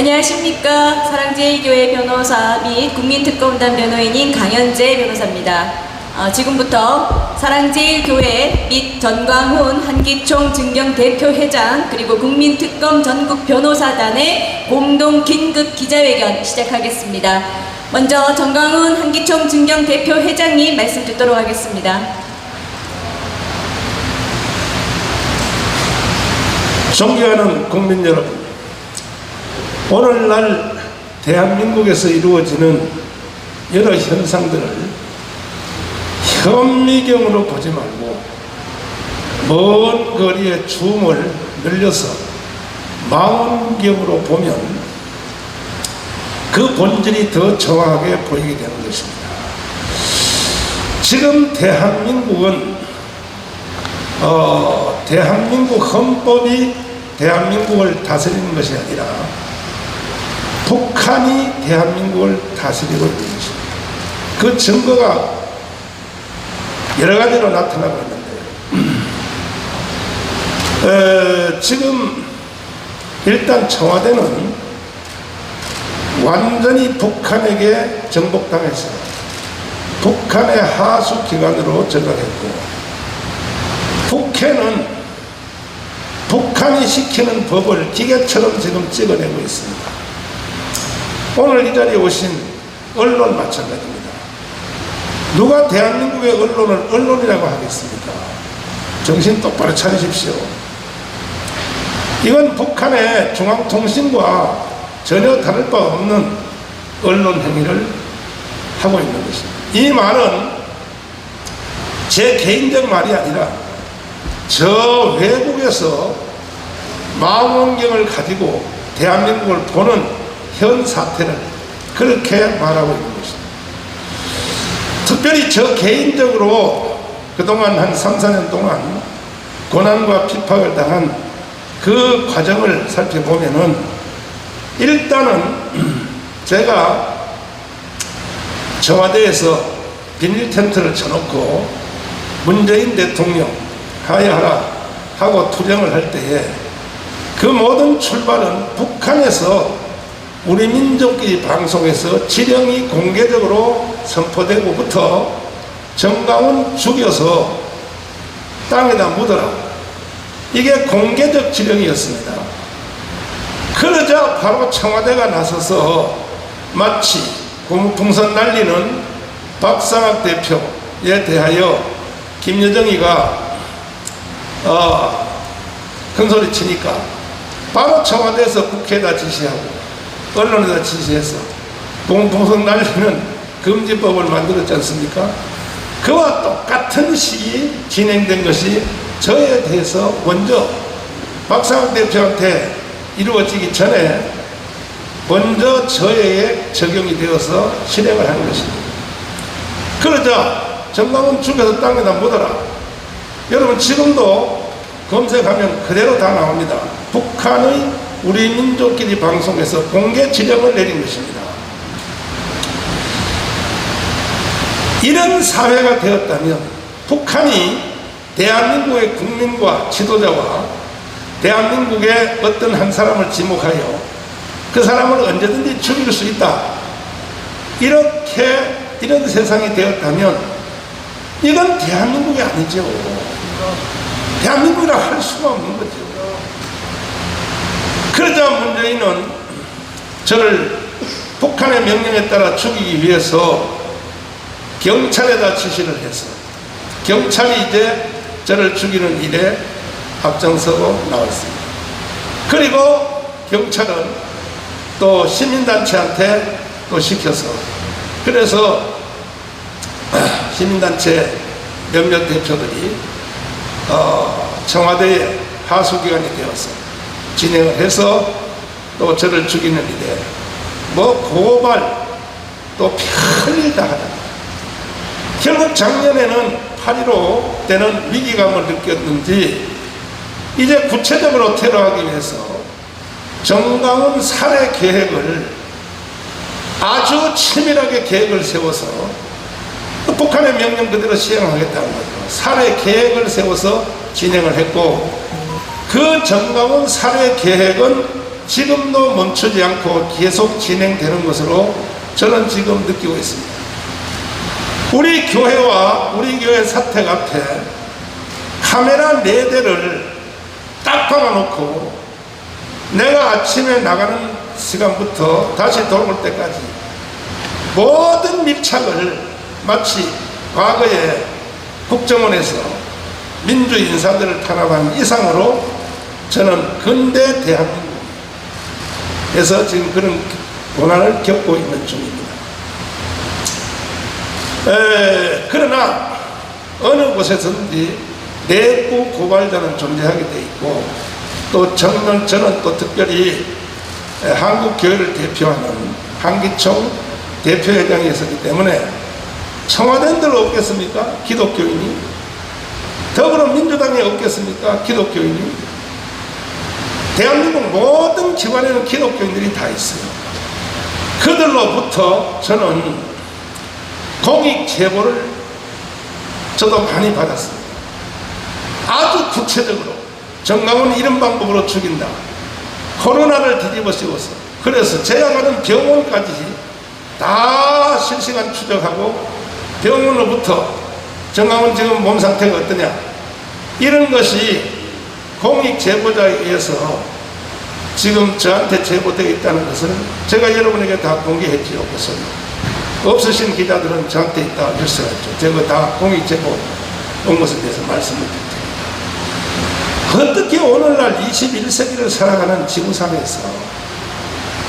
안녕하십니까. 사랑제일교회 변호사 및 국민특검단 변호인인 강현재 변호사입니다. 지금부터 사랑제일교회 및 전광훈 한기총 증경대표회장 그리고 국민특검 전국 변호사단의 공동 긴급 기자회견 시작하겠습니다. 먼저 전광훈 한기총 증경대표회장님 말씀 듣도록 하겠습니다. 존경하는 국민 여러분, 오늘날 대한민국에서 이루어지는 여러 현상들을 현미경으로 보지 말고 먼 거리의 줌을 늘려서 망원경으로 보면 그 본질이 더 정확하게 보이게 되는 것입니다. 지금 대한민국은 대한민국 헌법이 대한민국을 다스리는 것이 아니라 북한이 대한민국을 다스리고 있는 것입니다. 그 증거가 여러 가지로 나타나고 있는데요. 지금 일단 청와대는 완전히 북한에게 정복당해서 북한의 하수 기관으로 전락했고, 북해는 북한이 시키는 법을 기계처럼 지금 찍어내고 있습니다. 오늘 이 자리에 오신 언론 마찬가지입니다. 누가 대한민국의 언론을 언론이라고 하겠습니까? 정신 똑바로 차리십시오. 이건 북한의 중앙통신과 전혀 다를 바 없는 언론 행위를 하고 있는 것입니다. 이 말은 제 개인적 말이 아니라 저 외국에서 망원경을 가지고 대한민국을 보는 현 사태를 그렇게 말하고 있는 것입니다. 특별히 저 개인적으로 그동안 한 3, 4년 동안 고난과 핍박을 당한 그 과정을 살펴보면은, 일단은 제가 청와대에서 비닐 텐트를 쳐놓고 문재인 대통령 하야하라 하고 투쟁을 할 때에 그 모든 출발은 북한에서 우리 민족끼리 방송에서 지령이 공개적으로 선포되고부터 정강훈 죽여서 땅에다 묻어라, 이게 공개적 지령이었습니다. 그러자 바로 청와대가 나서서 마치 고무풍선 날리는 박상학 대표에 대하여 김여정이가 큰소리 치니까 바로 청와대에서 국회에다 지시하고 언론에다 지시해서 고무풍선 날리는 금지법을 만들었지 않습니까? 그와 똑같은 시기 진행된 것이 저에 대해서 먼저 박상학 대표한테 이루어지기 전에 먼저 저에게 적용이 되어서 실행을 하는 것입니다. 그러자 정강훈 죽여서 땅에다 묻어라. 여러분 지금도 검색하면 그대로 다 나옵니다. 북한의 우리 민족끼리 방송에서 공개 지령을 내린 것입니다. 이런 사회가 되었다면 북한이 대한민국의 국민과 지도자와 대한민국의 어떤 한 사람을 지목하여 그 사람을 언제든지 죽일 수 있다, 이런 세상이 되었다면 이건 대한민국이 아니죠. 대한민국이라 할 수가 없는 거죠. 그러자 문재인은 저를 북한의 명령에 따라 죽이기 위해서 경찰에다 지시를 해서 경찰이 이제 저를 죽이는 일에 앞장서고 나와 있습니다. 그리고 경찰은 또 시민단체한테 또 시켜서, 그래서 시민단체 몇몇 대표들이 청와대에 하수기관이 되어서 진행을 해서 또 저를 죽이는 일에 뭐 고발 또 별일 다 하다. 결국 작년에는 8.15 때는 위기감을 느꼈는지 이제 구체적으로 테러하기 위해서 정강훈 살해 계획을 아주 치밀하게 계획을 세워서 북한의 명령 그대로 시행하겠다는 거죠. 살해 계획을 세워서 진행을 했고, 그 정강훈 살해 계획은 지금도 멈추지 않고 계속 진행되는 것으로 저는 지금 느끼고 있습니다. 우리 교회와 우리 교회 사택 앞에 카메라 4대를 딱 박아놓고 내가 아침에 나가는 시간부터 다시 돌아올 때까지 모든 밀착을 마치 과거에 국정원에서 민주 인사들을 탄압한 이상으로 저는 근대 대한민국에서 지금 그런 고난을 겪고 있는 중입니다. 그러나 어느 곳에서든지 내부 고발자는 존재하게 돼 있고 또 저는 또 특별히 한국교회를 대표하는 한기총 대표회장이 있었기 때문에 청와대인들 없겠습니까? 기독교인이. 더불어민주당이 없겠습니까? 기독교인이. 대한민국 모든 기관에는 기독교인들이 다 있어요. 그들로부터 저는 공익 제보를 저도 많이 받았습니다. 아주 구체적으로 정강훈 이런 방법으로 죽인다. 코로나를 뒤집어 씌워서. 그래서 제약하는 병원까지 다 실시간 추적하고 병원으로부터 정강훈 지금 몸 상태가 어떠냐. 이런 것이 공익 제보자에 의해서 지금 저한테 제보되어 있다는 것을 제가 여러분에게 다 공개했지요. 그래서 없으신 기자들은 저한테 있다 말씀했죠. 제가 다 공익 제보 온 것에 대해서 말씀을 드립니다. 어떻게 오늘날 21세기를 살아가는 지구상에서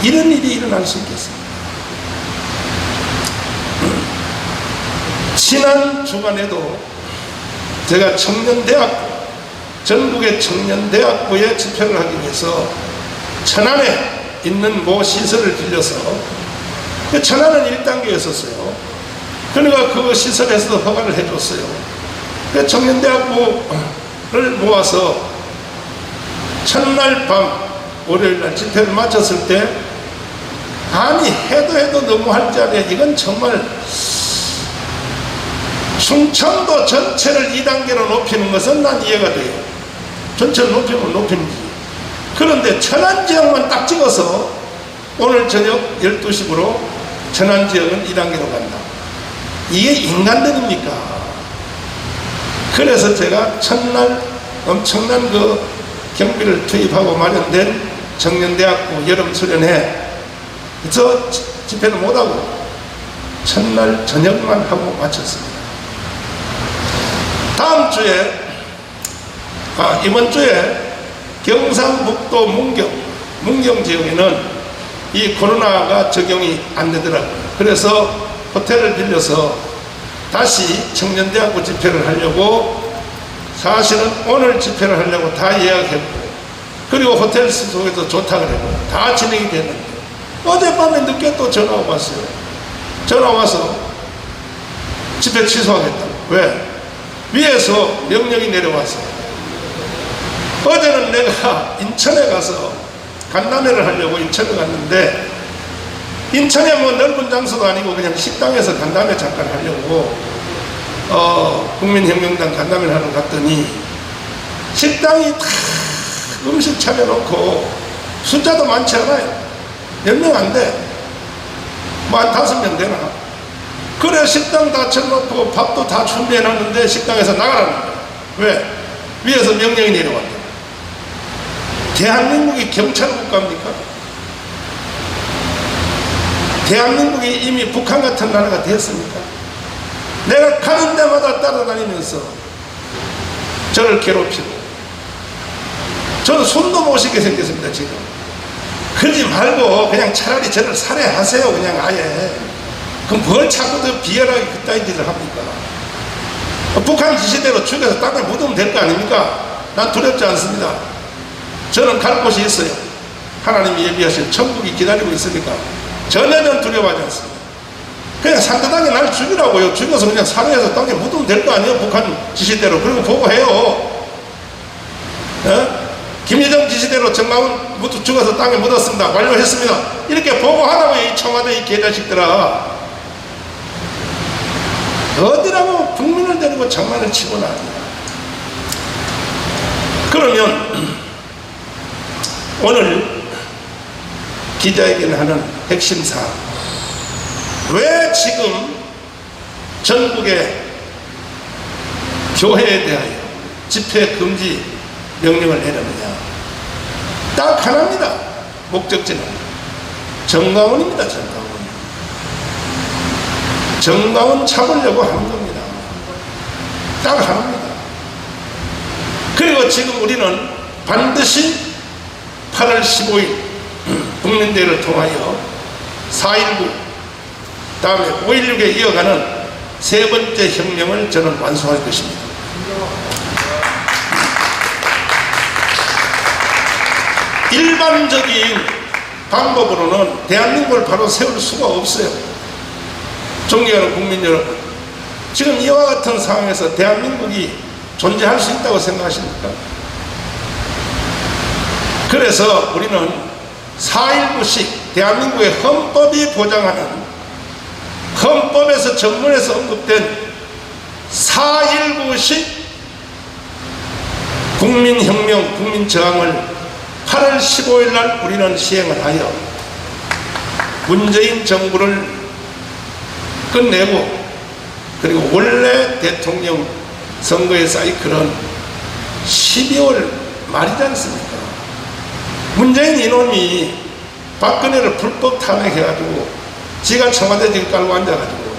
이런 일이 일어날 수 있겠습니까? 지난 주간에도 제가 청년대학부, 전국의 청년대학부에 집회를 하기 위해서 천안에 있는 모 시설을 빌려서, 천안은 1단계였었어요. 그러니까 그 시설에서도 허가를 해줬어요. 청년대학부를 모아서 첫날 밤 월요일날 집회를 마쳤을 때, 아니 해도 너무 할 자리에 이건 정말 충청도 전체를 2단계로 높이는 것은 난 이해가 돼요. 전체를 높이면 높인지. 그런데 천안 지역만 딱 찍어서 오늘 저녁 12시부로 천안 지역은 2단계로 간다. 이게 인간들입니까? 그래서 제가 첫날 엄청난 그 경비를 투입하고 마련된 청년대학부 여름수련회 저 집회를 못하고 첫날 저녁만 하고 마쳤습니다. 다음 주에 이번 주에 경상북도 문경 지역에는 이 코로나가 적용이 안 되더라고요. 그래서 호텔을 빌려서 다시 청년대학부 집회를 하려고, 사실은 오늘 집회를 하려고 다 예약했고, 그리고 호텔 속에서 좋다고 그러고 다 진행이 됐는데 어젯밤에 늦게 또 전화가 왔어요. 전화 와서 집회 취소하겠다고. 왜? 위에서 명령이 내려와서. 어제는 내가 인천에 가서 간담회를 하려고 인천에 갔는데, 인천에 뭐 넓은 장소도 아니고 그냥 식당에서 간담회 잠깐 하려고 국민혁명당 간담회를 하러 갔더니 식당이 다 음식 차려놓고 숫자도 많지 않아요. 몇 명 안 돼. 뭐 한 5명 되나. 그래 식당 다 쳐놓고 밥도 다 준비해놨는데 식당에서 나가라는 거야. 왜? 위에서 명령이 내려왔다. 대한민국이 경찰 국가입니까? 대한민국이 이미 북한 같은 나라가 됐습니까? 내가 가는 데마다 따라다니면서 저를 괴롭히고, 저는 손도 못 쉬게 생겼습니다. 지금 그러지 말고 그냥 차라리 저를 살해하세요. 그냥 아예. 그럼 뭘 자꾸 더 비열하게 그따위 짓을 합니까? 북한 지시대로 죽여서 땅에 묻으면 될 거 아닙니까? 난 두렵지 않습니다. 저는 갈 곳이 있어요. 하나님이 예비하신 천국이 기다리고 있으니까 전혀 두려워하지 않습니다. 그냥 상대당에 날 죽이라고요. 죽여서 그냥 살해해서 땅에 묻으면 될 거 아니에요. 북한 지시대로. 그리고 보고해요. 김여정 지시대로 정강훈 죽어서 땅에 묻었습니다. 완료했습니다. 이렇게 보고하라고요. 이 청와대 이 개자식들아. 어디라고 국민을 데리고 장난을 치고나 합니다. 그러면 오늘 기자회견 하는 핵심 사항. 왜 지금 전국의 교회에 대하여 집회 금지 명령을 내렸느냐? 딱 하나입니다. 목적지는 정가원입니다. 정가원 잡으려고 하는 겁니다. 딱 하나입니다. 그리고 지금 우리는 반드시 8월 15일 국민대회를 통하여 4.19 다음에 5.16에 이어가는 세 번째 혁명을 저는 완수할 것입니다. 일반적인 방법으로는 대한민국을 바로 세울 수가 없어요. 존경하는 국민 여러분, 지금 이와 같은 상황에서 대한민국이 존재할 수 있다고 생각하십니까? 그래서 우리는 4.19식 대한민국의 헌법이 보장하는, 헌법에서 전문에서 언급된 4.19식 국민혁명, 국민저항을 8월 15일 날 우리는 시행을 하여 문재인 정부를 끝내고, 그리고 원래 대통령 선거의 사이클은 12월 말이지 않습니까? 문재인 이놈이 박근혜를 불법 탄핵해가지고 지가 청와대 지금 깔고 앉아가지고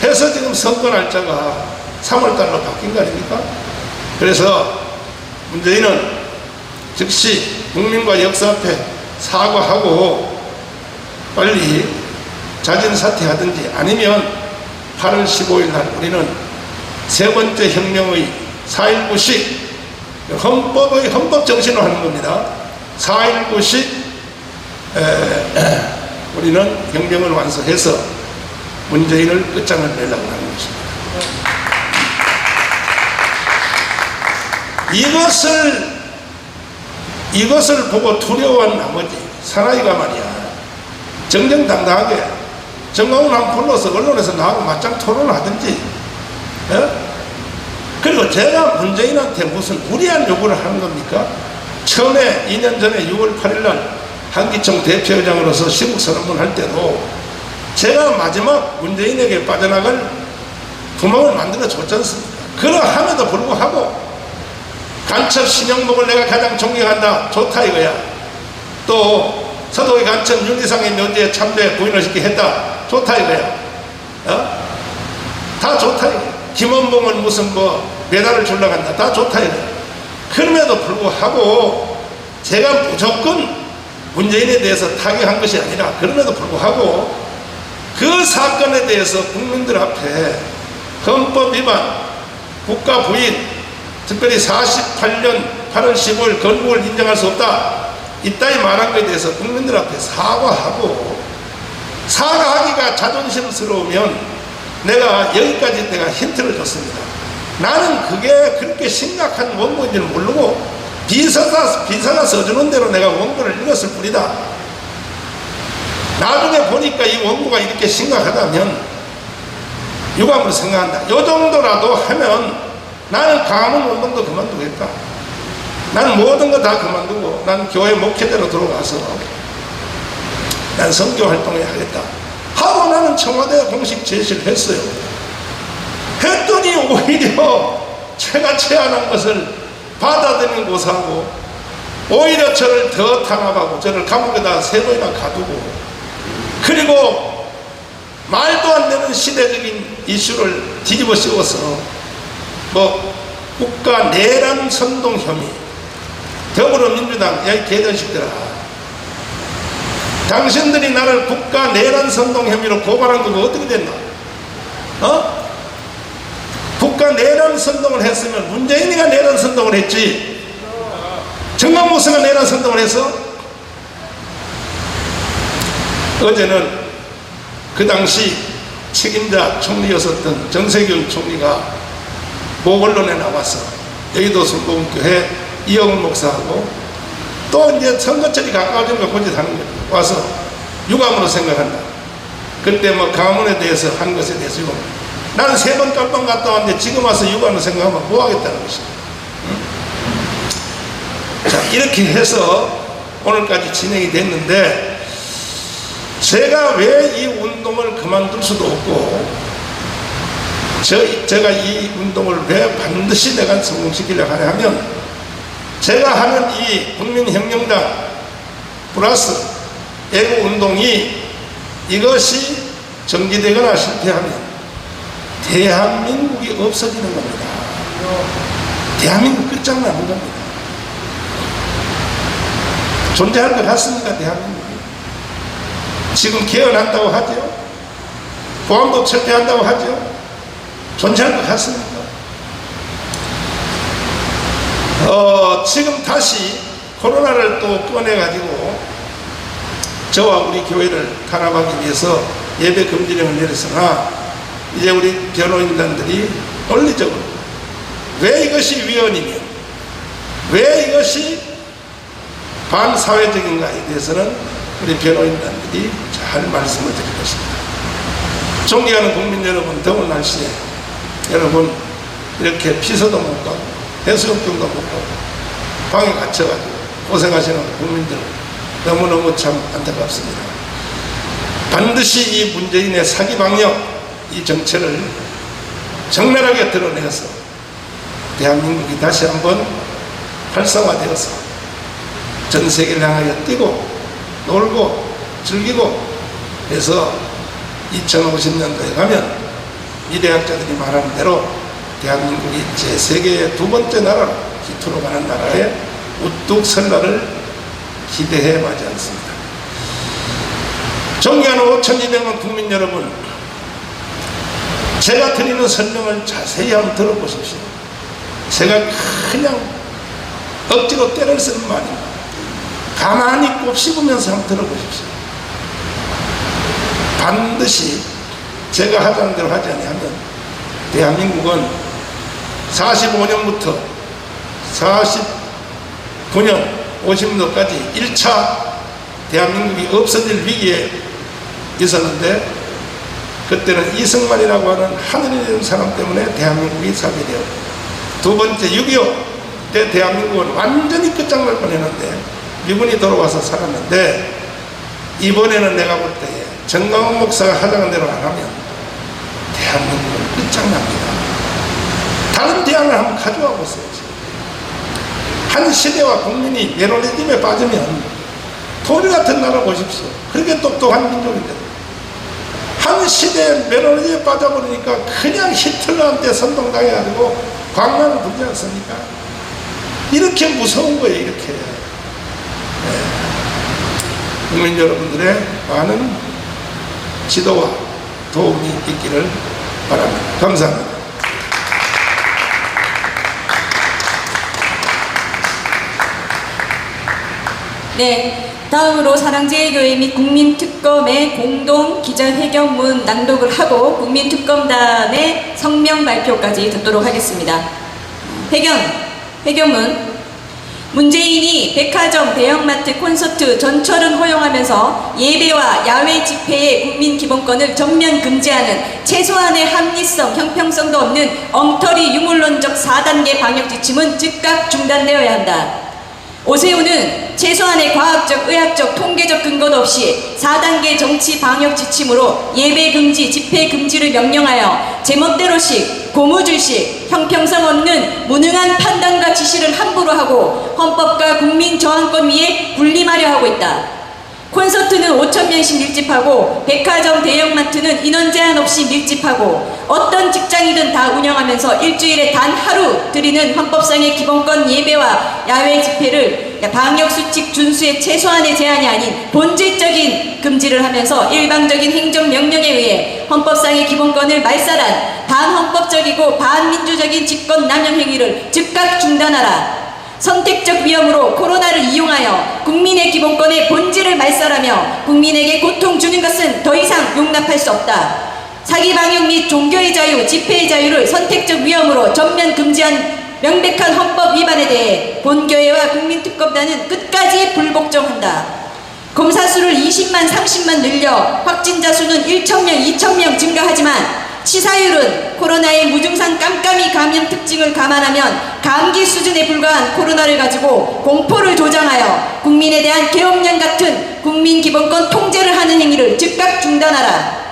해서 지금 선거 날짜가 3월달로 바뀐 거 아닙니까? 그래서 문재인은 즉시 국민과 역사 앞에 사과하고 빨리 자진 사퇴하든지, 아니면 8월 15일 날 우리는 세 번째 혁명의 4.19식 헌법의 헌법 정신으로 하는 겁니다. 4.19식 우리는 혁명을 완수해서 문재인을 끝장을 내려고 하는 것입니다. 이것을 보고 두려워한 나머지 사나이가 말이야, 정정당당하게 정강훈 한번 불러서 언론에서 나하고 맞짱 토론을 하든지, 그리고 제가 문재인한테 무슨 무리한 요구를 하는 겁니까? 처음에 2년 전에 6월 8일 날 한기총 대표회장으로서 시국선언문 할 때도 제가 마지막 문재인에게 빠져나갈 구멍을 만들어 줬지 않습니까? 그러함에도 불구하고 간첩 신영목을 내가 가장 존경한다, 좋다 이거야. 또 서도의 간첩 윤리상의 묘지에 참배 부인을 시키게 했다, 좋다 이거야. 다 좋다 이거야. 김원봉은 무슨 메달을 주려고 한다, 다 좋다 이거야. 그럼에도 불구하고 제가 무조건 문재인에 대해서 타격한 것이 아니라, 그럼에도 불구하고 그 사건에 대해서 국민들 앞에 헌법 위반, 국가 부인, 특별히 48년 8월 15일 건국을 인정할 수 없다, 이따위 말한 것에 대해서 국민들 앞에 사과하고, 사과하기가 자존심스러우면 내가 여기까지 내가 힌트를 줬습니다. 나는 그게 그렇게 심각한 원고인 줄 모르고 비서가 써주는 대로 내가 원고를 읽었을 뿐이다. 나중에 보니까 이 원고가 이렇게 심각하다면 유감으로 생각한다. 이 정도라도 하면 나는 강화문 운동도 그만두겠다. 나는 모든 거 다 그만두고 난 교회 목회대로 들어가서 난 선교 활동을 하겠다 하고 나는 청와대에 공식 제시를 했어요. 했더니 오히려 제가 제안한 것을 받아들이는 고사하고 오히려 저를 더 탄압하고 저를 감옥에다 3번이나 가두고, 그리고 말도 안 되는 시대적인 이슈를 뒤집어 씌워서 국가 내란 선동 혐의, 더불어민주당, 야 이 개자식들아, 당신들이 나를 국가 내란 선동 혐의로 고발한 거가 어떻게 됐나? 국가 내란 선동을 했으면 문재인이가 내란 선동을 했지, 정강모사가 내란 선동을 해서? 어제는 그 당시 책임자 총리였었던 정세균 총리가 모 언론에 나와서 여의도 순복음교회 이영훈 목사하고 또 이제 선거철이 가까워지니까 고짓하는 거예요. 와서 유감으로 생각한다. 그때 강화문에 대해서 한 것에 대해서 유감. 나는 3번 깜빵 갔다 왔는데 지금 와서 유감으로 생각하면 뭐 하겠다는 것이다. 자, 이렇게 해서 오늘까지 진행이 됐는데, 제가 왜 이 운동을 그만둘 수도 없고 제가 이 운동을 왜 반드시 내가 성공시키려고 하냐 하면 제가 하는 이 국민혁명당 플러스 애국운동이 이것이 정지되거나 실패하면 대한민국이 없어지는 겁니다. 대한민국 끝장나는 겁니다. 존재할 것 같습니까? 대한민국이 지금 개헌한다고 하죠. 보안법 철폐한다고 하죠. 존재할 것 같습니까? 지금 다시 코로나를 또 꺼내가지고 저와 우리 교회를 탄압하기 위해서 예배 금지령을 내렸으나 이제 우리 변호인단들이 논리적으로 왜 이것이 위헌이며 왜 이것이 반사회적인가에 대해서는 우리 변호인단들이 잘 말씀을 드릴 것입니다. 존경하는 국민 여러분, 더운 날씨에 여러분 이렇게 피서도 못 가고 해수욕장도 못 가고 방에 갇혀가지고 고생하시는 국민들 너무너무 참 안타깝습니다. 반드시 이 문재인의 사기 방역 이 정체를 적나라하게 드러내서 대한민국이 다시 한번 활성화되어서 전 세계를 향하여 뛰고 놀고 즐기고 해서 2050년도에 가면 미래학자들이 말하는 대로 대한민국이 제3계의 두 번째 나라로 기투로 가는 나라에 우뚝 설 날을 기대해 마지 않습니다. 존경하는 5,200만 국민 여러분, 제가 드리는 설명을 자세히 한번 들어보십시오. 제가 그냥 억지로 때를 쓰는 말입니다. 가만히 곱씹으면서 한번 들어보십시오. 반드시 제가 하자는 대로 하지 아니하면 대한민국은 45년부터 49년 50년도까지 1차 대한민국이 없어질 위기에 있었는데 그때는 이승만이라고 하는 하늘이라는 사람 때문에 대한민국이 살게 되었고, 두 번째 6.25 때 대한민국은 완전히 끝장날 뻔했는데 미군이 돌아와서 살았는데, 이번에는 내가 볼 때에 정강훈 목사가 하자는 대로 안 하면 대한민국은 끝장납니다. 다른 대안을 한번 가져와 보세요. 한 시대와 국민이 메로니즘에 빠지면 독일 같은 나라 보십시오. 그렇게 똑똑한 민족인데 한 시대에 메로니즘에 빠져버리니까 그냥 히틀러한테 선동당해가지고 광란을 부르지 않습니까? 이렇게 무서운 거예요. 이렇게. 네. 국민 여러분들의 많은 지도와 도움이 있기를 바랍니다. 감사합니다. 네, 다음으로 사랑제일교회 및 국민특검의 공동 기자회견문 낭독을 하고 국민특검단의 성명 발표까지 듣도록 하겠습니다. 회견문. 문재인이 백화점, 대형마트, 콘서트, 전철은 허용하면서 예배와 야외 집회의 국민기본권을 전면 금지하는 최소한의 합리성, 형평성도 없는 엉터리 유물론적 4단계 방역지침은 즉각 중단되어야 한다. 오세훈은 최소한의 과학적, 의학적, 통계적 근거도 없이 4단계 정치 방역 지침으로 예배 금지, 집회 금지를 명령하여 제멋대로식, 고무줄식, 형평성 없는 무능한 판단과 지시를 함부로 하고 헌법과 국민 저항권 위에 군림하려 하고 있다. 콘서트는 5,000명씩 밀집하고 백화점, 대형마트는 인원 제한 없이 밀집하고 어떤 직장이든 다 운영하면서 일주일에 단 하루 드리는 헌법상의 기본권 예배와 야외 집회를 방역수칙 준수의 최소한의 제한이 아닌 본질적인 금지를 하면서 일방적인 행정명령에 의해 헌법상의 기본권을 말살한 반헌법적이고 반민주적인 집권남용 행위를 즉각 중단하라. 선택적 위험으로 코로나를 이용하여 국민의 기본권의 본질을 말살하며 국민에게 고통 주는 것은 더 이상 용납할 수 없다. 사기 방역 및 종교의 자유, 집회의 자유를 선택적 위험으로 전면 금지한 명백한 헌법 위반에 대해 본교회와 국민특검단은 끝까지 불복종한다. 검사 수를 20만, 30만 늘려 확진자 수는 1,000명, 2,000명 증가하지만 치사율은 코로나의 무증상 깜깜이 감염 특징을 감안하면 감기 수준에 불과한 코로나를 가지고 공포를 조장하여 국민에 대한 계엄령 같은 국민기본권 통제를 하는 행위를 즉각 중단하라.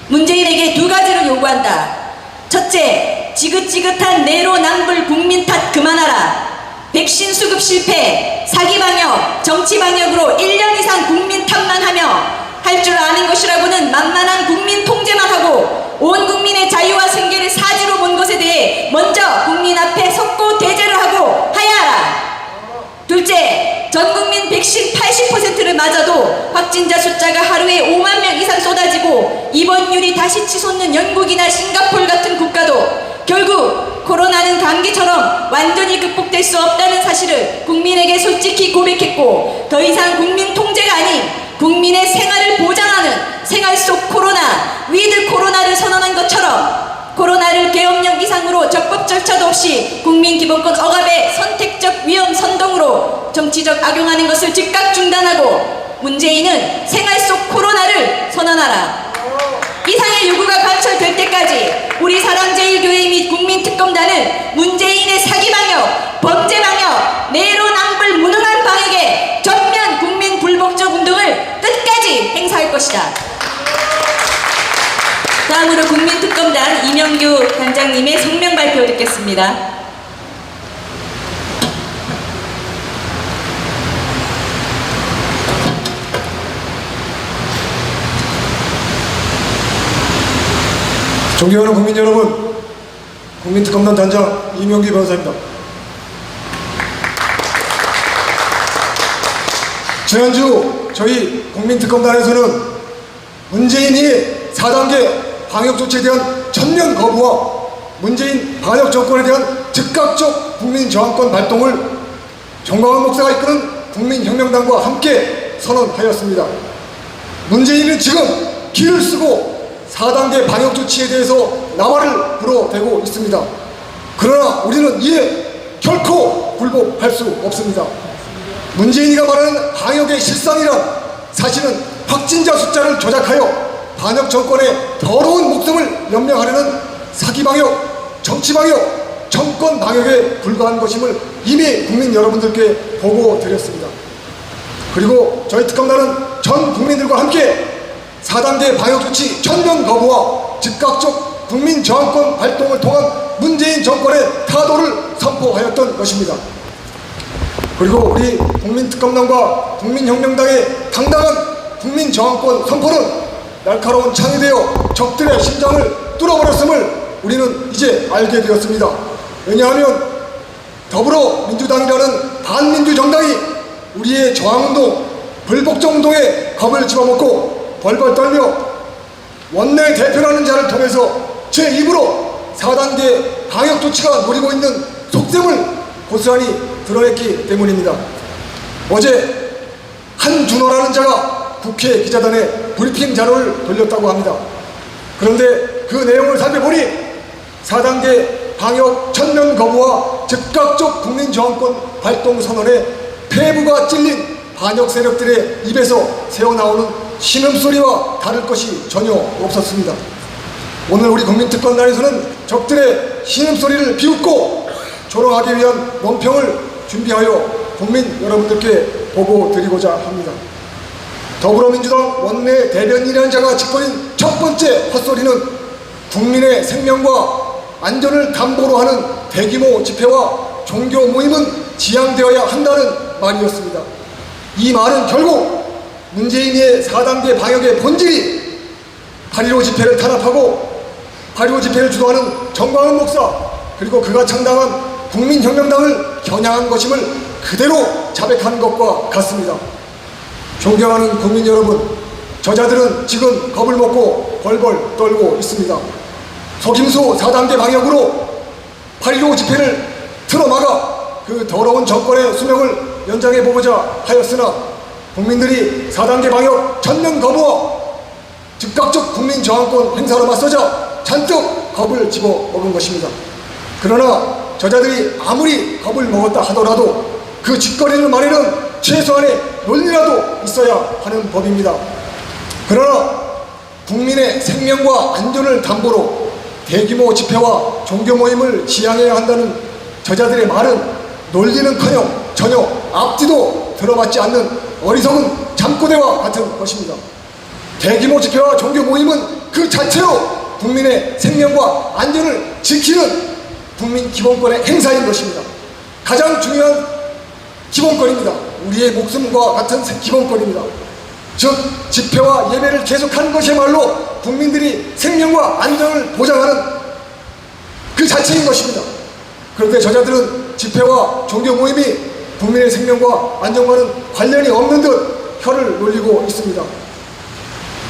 문재인에게 두 가지를 요구한다. 첫째, 지긋지긋한 내로남불 국민 탓 그만하라. 백신 수급 실패, 사기 방역, 정치 방역으로 1년 이상 국민 탓만 하며 할 줄 아는 것이라고는 만만한 국민 통제만 하고 온 국민의 자유와 생계를 사지로 본 것에 대해 먼저 국민 앞에 섰고 대제를 하고 하야하라. 둘째, 전 국민 백신 80%를 맞아도 확진자 숫자가 하루에 5만 명 이상 쏟아지고 입원율이 다시 치솟는 영국이나 싱가포르 같은 국가도 결국 코로나는 감기처럼 완전히 극복될 수 없다는 사실을 국민에게 솔직히 고백했고 더 이상 국민 통제가 아닌 국민의 생활을 보장하는 생활 속 코로나, 위드 코로나를 선언한 것처럼 코로나를 계엄령 이상으로 적법 절차도 없이 국민기본권 억압의 선택적 위험 선동으로 정치적 악용하는 것을 즉각 중단하고 문재인은 생활 속 코로나를 선언하라. 이상의 요구가 관철될 때까지 우리 사랑제일교회 및 국민특검단은 문재인의 사기방역, 범죄방역, 내로남불 무능한 방역에 전면 국민 불복종 운동을 끝까지 행사할 것이다. 다음으로 국민특검단 이명규 단장님의 성명 발표 듣겠습니다. 존경하는 국민 여러분, 국민특검단 단장 이명규 변호사입니다. 지난주 저희 국민특검단에서는 문재인이 4단계 방역조치에 대한 전면 거부와 문재인 반역 정권에 대한 즉각적 국민저항권 발동을 정광훈 목사가 이끄는 국민혁명당과 함께 선언하였습니다. 문재인은 지금 기를 쓰고 4단계 방역조치에 대해서 나발을 불어대고 있습니다. 그러나 우리는 이에 결코 굴복할 수 없습니다. 문재인이가 말하는 방역의 실상이란 사실은 확진자 숫자를 조작하여 반역 정권의 더러운 목숨을 연명하려는 사기방역, 정치방역, 정권방역에 불과한 것임을 이미 국민 여러분들께 보고드렸습니다. 그리고 저희 특검단은 전 국민들과 함께 4단계 방역조치 전면 거부와 즉각적 국민저항권 발동을 통한 문재인 정권의 타도를 선포하였던 것입니다. 그리고 우리 국민특검단과 국민혁명당의 당당한 국민저항권 선포는 날카로운 창이 되어 적들의 심장을 뚫어버렸음을 우리는 이제 알게 되었습니다. 왜냐하면 더불어민주당이라는 반민주 정당이 우리의 저항운동, 불복종운동에 겁을 집어먹고 벌벌 떨며 원내 대표라는 자를 통해서 제 입으로 4단계 방역조치가 노리고 있는 속셈을 고스란히 드러냈기 때문입니다. 어제 한준호라는 자가 국회 기자단에 브리핑 자료를 돌렸다고 합니다. 그런데 그 내용을 살펴보니 4단계 방역 전면 거부와 즉각적 국민저항권 발동 선언에 폐부가 찔린 반역 세력들의 입에서 새어나오는 신음소리와 다를 것이 전혀 없었습니다. 오늘 우리 국민특검단에서는 적들의 신음소리를 비웃고 조롱하기 위한 논평을 준비하여 국민 여러분들께 보고드리고자 합니다. 더불어민주당 원내 대변인이라는 자가 짓거린 첫 번째 헛소리는 국민의 생명과 안전을 담보로 하는 대규모 집회와 종교 모임은 지양되어야 한다는 말이었습니다. 이 말은 결국 문재인의 4단계 방역의 본질이 8.15 집회를 탄압하고 8.15 집회를 주도하는 정광훈 목사 그리고 그가 창당한 국민혁명당을 겨냥한 것임을 그대로 자백한 것과 같습니다. 존경하는 국민 여러분, 저자들은 지금 겁을 먹고 벌벌 떨고 있습니다. 속임수 4단계 방역으로 8.15 집회를 틀어막아 그 더러운 정권의 수명을 연장해보고자 하였으나 국민들이 4단계 방역 전면 거부와 즉각적 국민저항권 행사로 맞서자 잔뜩 겁을 집어먹은 것입니다. 그러나 저자들이 아무리 겁을 먹었다 하더라도 그 짓거리를 말에는 최소한의 논리라도 있어야 하는 법입니다. 그러나 국민의 생명과 안전을 담보로 대규모 집회와 종교 모임을 지양해야 한다는 저자들의 말은 논리는커녕 전혀 앞뒤도 들어맞지 않는 어리석은 잠꼬대와 같은 것입니다. 대규모 집회와 종교 모임은 그 자체로 국민의 생명과 안전을 지키는 국민 기본권의 행사인 것입니다. 가장 중요한 기본권입니다. 우리의 목숨과 같은 기본권입니다. 즉 집회와 예배를 계속하는 것이야말로 국민들이 생명과 안전을 보장하는 그 자체인 것입니다. 그런데 저자들은 집회와 종교 모임이 국민의 생명과 안전과는 관련이 없는 듯 혀를 놀리고 있습니다.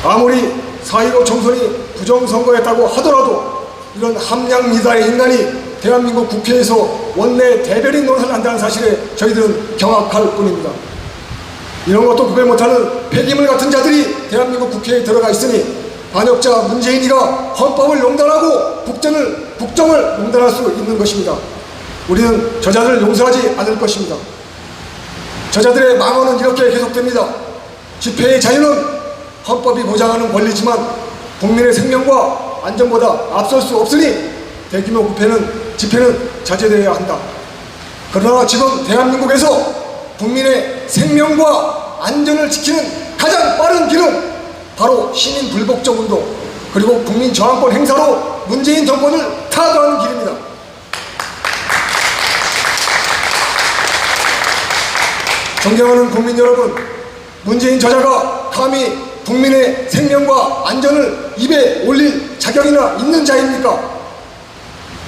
아무리 4.15 총선이 부정선거였다고 하더라도 이런 함량미다의 인간이 대한민국 국회에서 원내 대변인 노릇을 한다는 사실에 저희들은 경악할 뿐입니다. 이런 것도 구별 못하는 폐기물 같은 자들이 대한민국 국회에 들어가 있으니 반역자 문재인이가 헌법을 용단하고 국정을 용단할 수 있는 것입니다. 우리는 저자들을 용서하지 않을 것입니다. 저자들의 망언은 이렇게 계속됩니다. 집회의 자유는 헌법이 보장하는 권리지만 국민의 생명과 안전보다 앞설 수 없으니 대규모 집회는 자제되어야 한다. 그러나 지금 대한민국에서 국민의 생명과 안전을 지키는 가장 빠른 길은 바로 시민 불복종 운동 그리고 국민 저항권 행사로 문재인 정권을 타도하는 길입니다. 존경하는 국민 여러분, 문재인 저자가 감히 국민의 생명과 안전을 입에 올릴 자격이나 있는 자입니까?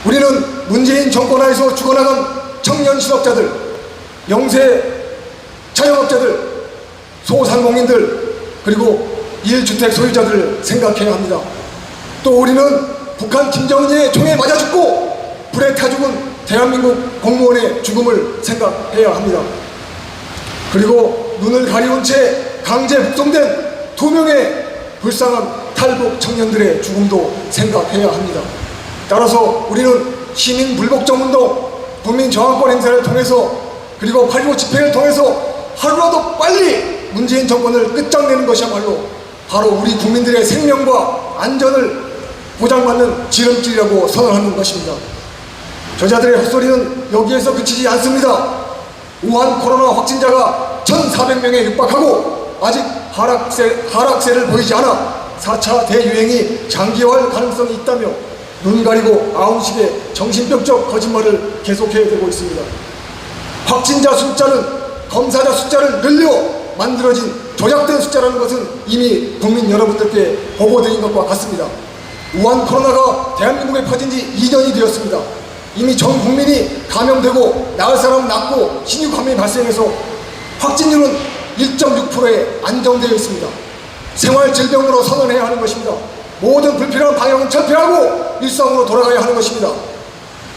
우리는 문재인 정권 하에서 죽어나간 청년 실업자들, 영세 자영업자들, 소상공인들, 그리고 1주택 소유자들을 생각해야 합니다. 또 우리는 북한 김정은의 총에 맞아 죽고 불에 타 죽은 대한민국 공무원의 죽음을 생각해야 합니다. 그리고 눈을 가리운 채 강제 북송된 2명의 불쌍한 탈북 청년들의 죽음도 생각해야 합니다. 따라서 우리는 시민 불복종 운동, 국민 저항권 행사를 통해서 그리고 8.15 집회를 통해서 하루라도 빨리 문재인 정권을 끝장내는 것이야말로 바로 우리 국민들의 생명과 안전을 보장받는 지름길이라고 선언하는 것입니다. 저자들의 헛소리는 여기에서 그치지 않습니다. 우한 코로나 확진자가 1,400명에 육박하고 아직 하락세를 보이지 않아 4차 대유행이 장기화할 가능성이 있다며 눈 가리고 아웅식의 정신병적 거짓말을 계속해내고 있습니다. 확진자 숫자는 검사자 숫자를 늘려 만들어진 조작된 숫자라는 것은 이미 국민 여러분들께 보고드린 것과 같습니다. 우한 코로나가 대한민국에 퍼진 지 2년이 되었습니다. 이미 전 국민이 감염되고 나을 사람은 낫고 신규 감염이 발생해서 확진율은 1.6%에 안정되어 있습니다. 생활질병으로 선언해야 하는 것입니다. 모든 불필요한 방역은 철폐하고 일상으로 돌아가야 하는 것입니다.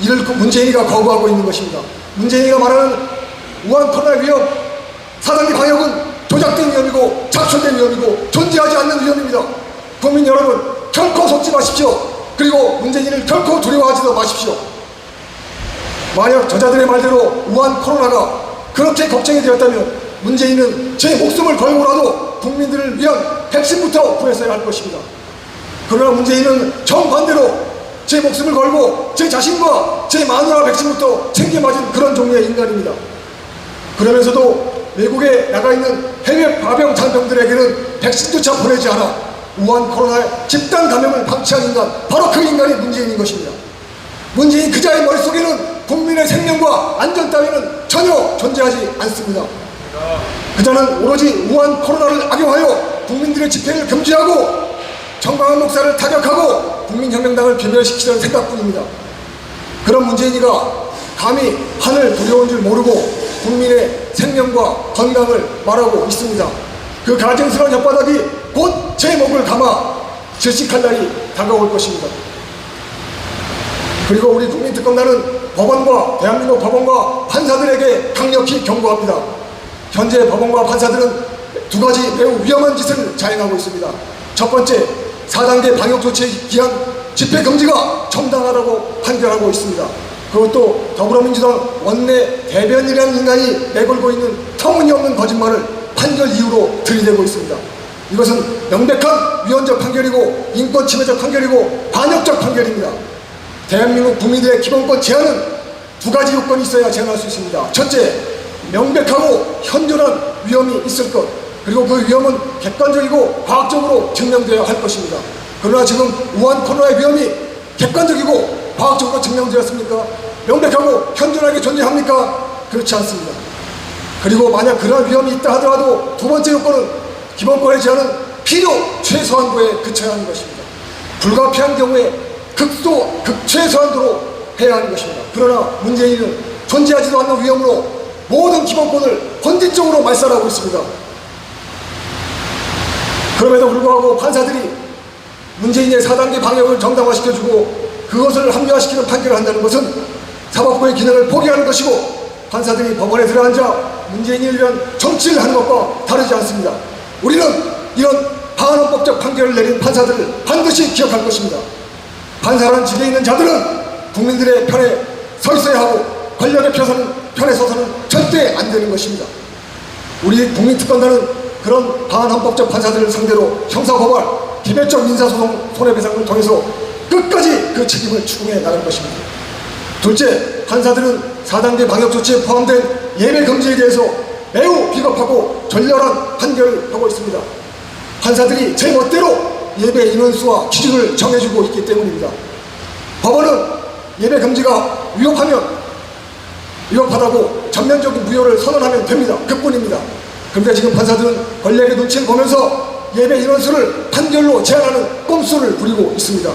이를 문재인이가 거부하고 있는 것입니다. 문재인이가 말하는 우한 코로나 위험, 4단계 방역은 조작된 위험이고 작성된 위험이고 존재하지 않는 위험입니다. 국민 여러분, 결코 속지 마십시오. 그리고 문재인을 결코 두려워하지도 마십시오. 만약 저자들의 말대로 우한 코로나가 그렇게 걱정이 되었다면 문재인은 제 목숨을 걸고라도 국민들을 위한 백신부터 구했어야 할 것입니다. 그러나 문재인은 정반대로 제 목숨을 걸고 제 자신과 제 마누라 백신부터 챙겨 맞은 그런 종류의 인간입니다. 그러면서도 외국에 나가 있는 해외 파병 장병들에게는 백신조차 보내지 않아 우한 코로나 집단 감염을 방치한 인간, 바로 그 인간이 문재인인 것입니다. 문재인 그자의 머릿속에는 국민의 생명과 안전 따위는 전혀 존재하지 않습니다. 그자는 오로지 우한 코로나를 악용하여 국민들의 집회를 금지하고 정광훈 목사를 타격하고 국민혁명당을 괴멸시키려는 생각뿐입니다. 그런 문재인이가 감히 하늘 두려운 줄 모르고 국민의 생명과 건강을 말하고 있습니다. 그 가증스러운 혓바닥이 곧 제 목을 감아 질식할 날이 다가올 것입니다. 그리고 우리 국민특검단은 법원과 대한민국 법원과 판사들에게 강력히 경고합니다. 현재 법원과 판사들은 2가지 매우 위험한 짓을 자행하고 있습니다. 첫 번째, 4단계 방역 조치에 기한 집회 금지가 정당하다고 판결하고 있습니다. 그것도 더불어민주당 원내 대변인이라는 인간이 내걸고 있는 터무니없는 거짓말을 판결 이후로 들이대고 있습니다. 이것은 명백한 위헌적 판결이고 인권 침해적 판결이고 반역적 판결입니다. 대한민국 국민들의 기본권 제한은 두 가지 요건이 있어야 제한할 수 있습니다. 첫째, 명백하고 현존한 위험이 있을 것, 그리고 그 위험은 객관적이고 과학적으로 증명되어야 할 것입니다. 그러나 지금 우한 코로나의 위험이 객관적이고 과학적으로 증명되었습니까? 명백하고 현존하게 존재합니까? 그렇지 않습니다. 그리고 만약 그러한 위험이 있다 하더라도 두 번째 요건은 기본권의 제한은 필요 최소한도에 그쳐야 하는 것입니다. 불가피한 경우에 극최소한도로 해야 하는 것입니다. 그러나 문재인은 존재하지도 않는 위험으로 모든 기본권을 헌진적으로 말살하고 있습니다. 그럼에도 불구하고 판사들이 문재인의 4단계 방역을 정당화시켜주고 그것을 합리화시키는 판결을 한다는 것은 사법부의 기능을 포기하는 것이고 판사들이 법원에 들어앉아 문재인을 위한 정치를 하는 것과 다르지 않습니다. 우리는 이런 반헌법적 판결을 내린 판사들을 반드시 기억할 것입니다. 판사라는 직에 있는 자들은 국민들의 편에 서 있어야 하고 권력의 편에 서서는 절대 안 되는 것입니다. 우리 국민특검단은 그런 반헌법적 판사들을 상대로 형사고발, 개별적 민사소송, 손해배상을 통해서 끝까지 그 책임을 추궁해 나갈 것입니다. 둘째, 판사들은 4단계 방역조치에 포함된 예배 금지에 대해서 매우 비겁하고 졸렬한 판결을 하고 있습니다. 판사들이 제 멋대로 예배 인원수와 기준을 정해주고 있기 때문입니다. 법원은 예배 금지가 위협하다고 전면적인 무효를 선언하면 됩니다. 그뿐입니다. 그런데 지금 판사들은 권력의 눈치를 보면서 예배 인원수를 판결로 제한하는 꼼수를 부리고 있습니다.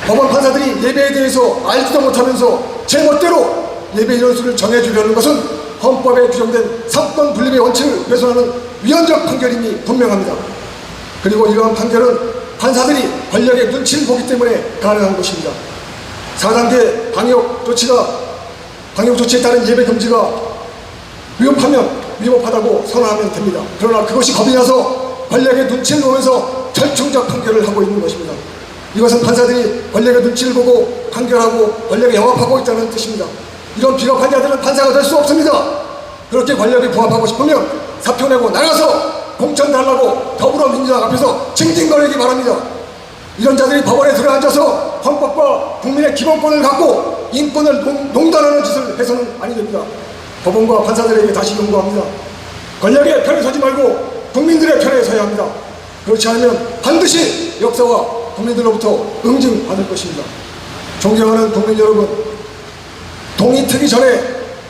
법원 판사들이 예배에 대해서 알지도 못하면서 제 멋대로 예배 인원수를 정해주려는 것은 헌법에 규정된 사건 분립의 원칙을 훼손하는 위헌적 판결임이 분명합니다. 그리고 이러한 판결은 판사들이 권력의 눈치를 보기 때문에 가능한 것입니다. 4단계 방역조치에 따른 예배 금지가 위법하다고 선언하면 됩니다. 그러나 그것이 겁이 나서 권력의 눈치를 보면서 절충적 판결을 하고 있는 것입니다. 이것은 판사들이 권력의 눈치를 보고 판결하고 권력에 영합하고 있다는 뜻입니다. 이런 비겁한 자들은 판사가 될 수 없습니다. 그렇게 권력에 부합하고 싶으면 사표 내고 나가서 공천 달라고 더불어민주당 앞에서 징징거리기 바랍니다. 이런 자들이 법원에 들어앉아서 헌법과 국민의 기본권을 갖고 인권을 농단하는 짓을 해서는 아니 됩니다. 법원과 판사들에게 다시 경고합니다. 권력의 편에 서지 말고 국민들의 편에 서야 합니다. 그렇지 않으면 반드시 역사와 국민들로부터 응징받을 것입니다. 존경하는 국민 여러분, 동이 트기 전에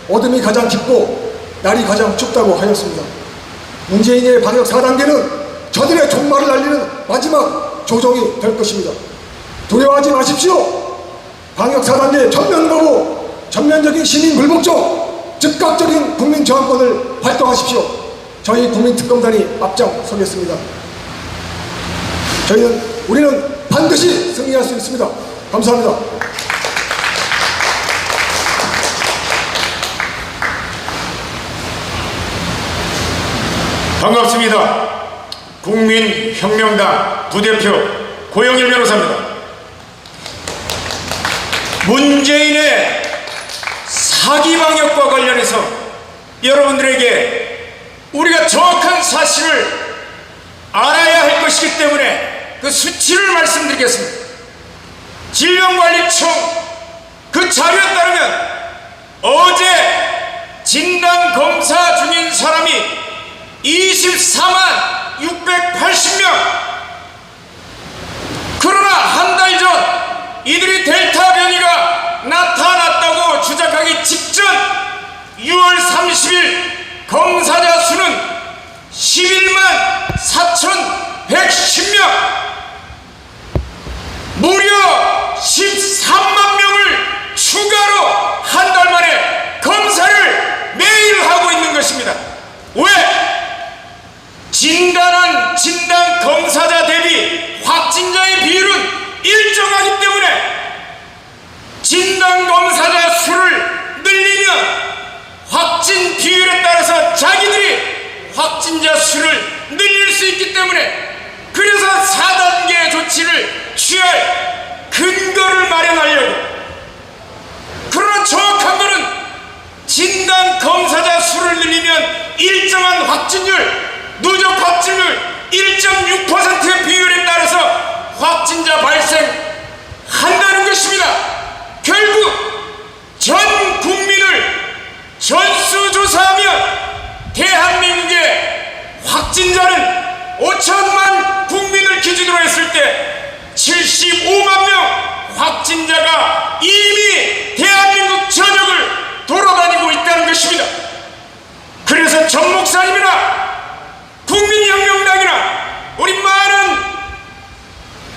어둠이 가장 깊고 날이 가장 춥다고 하였습니다. 문재인의 방역 4단계는 저들의 종말을 날리는 마지막 조정이 될 것입니다. 두려워하지 마십시오. 방역 4단계 전면 거부, 전면적인 시민 불복종, 즉각적인 국민 저항권을 활동하십시오. 저희 국민특검단이 앞장서겠습니다. 우리는 반드시 승리할 수 있습니다. 감사합니다. 반갑습니다. 국민혁명당 부대표 고영일 변호사입니다. 문재인의 사기 방역과 관련해서 여러분들에게 우리가 정확한 사실을 알아야 할 것이기 때문에 그 수치를 말씀드리겠습니다. 질병관리청 그 자료에 따르면 어제 진단검사 중인 사람이 24만 680명. 그러나 한 달 전 이들이 델타 변이가 나타났다고 주장하기 직전 6월 30일 검사자 수는 11만 4,110명, 무려 13만 명을 추가로 한 달 만에 검사를 매일 하고 있는 것입니다. 왜? 진단한 진단 검사자 대비 확진자의 비율은 일정하기 때문에 진단 검사자 수를 늘리면 확진 비율에 따라서 자기들이 확진자 수를 늘릴 수 있기 때문에, 그래서 4단계 조치를 취할 근거를 마련하려고. 그러나 정확한 것은 진단 검사자 수를 늘리면 일정한 확진율, 누적 확진율, 1.6%의 비율에 따라서 확진자 발생한다는 것입니다. 결국 전 국민을 전수조사하면 대한민국의 확진자는 5천만 국민을 기준으로 했을 때 75만 명 확진자가 이미 대한민국 전역을 돌아다니고 있다는 것입니다. 그래서 전 목사님이나 국민혁명당이나 우리 많은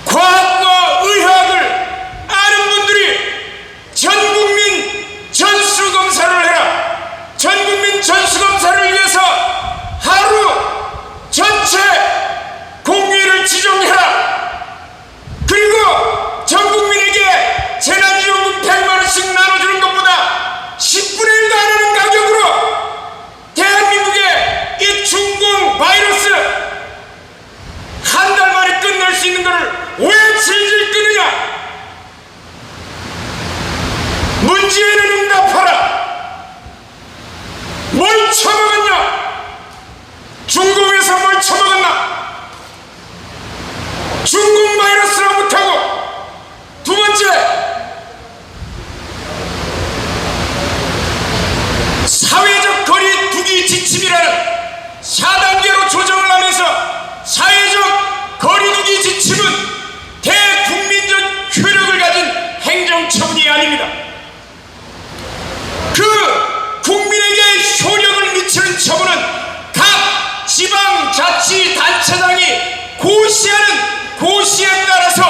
과학과 의학을 아는 분들이 전국민 전수검사를 해라, 전국민 전수검사를 위해서 하루 전체 공휴일을 지정해라, 그리고 전국민에게 재난지원금 100만원씩 나눠주는 것보다 10분의 1도 안 하는 가격으로 대한민국의 이 중공 바이러스 한 달 만에 끝낼 수 있는 것을 왜 질질 끄느냐? 문재인은 응답하라. 뭘 처먹었냐? 중국에서 뭘 처먹었나? 중국 바이러스라 못하고, 두 번째, 사회적 거리 두기 지침이라는 4단계로 조정을 하면서 사회적 거리 두기 지침은 대국민적 효력을 가진 행정처분이 아닙니다. 그 국민에게 효력을 미치는 처분은 각 지방자치단체장이 고시하는 고시에 따라서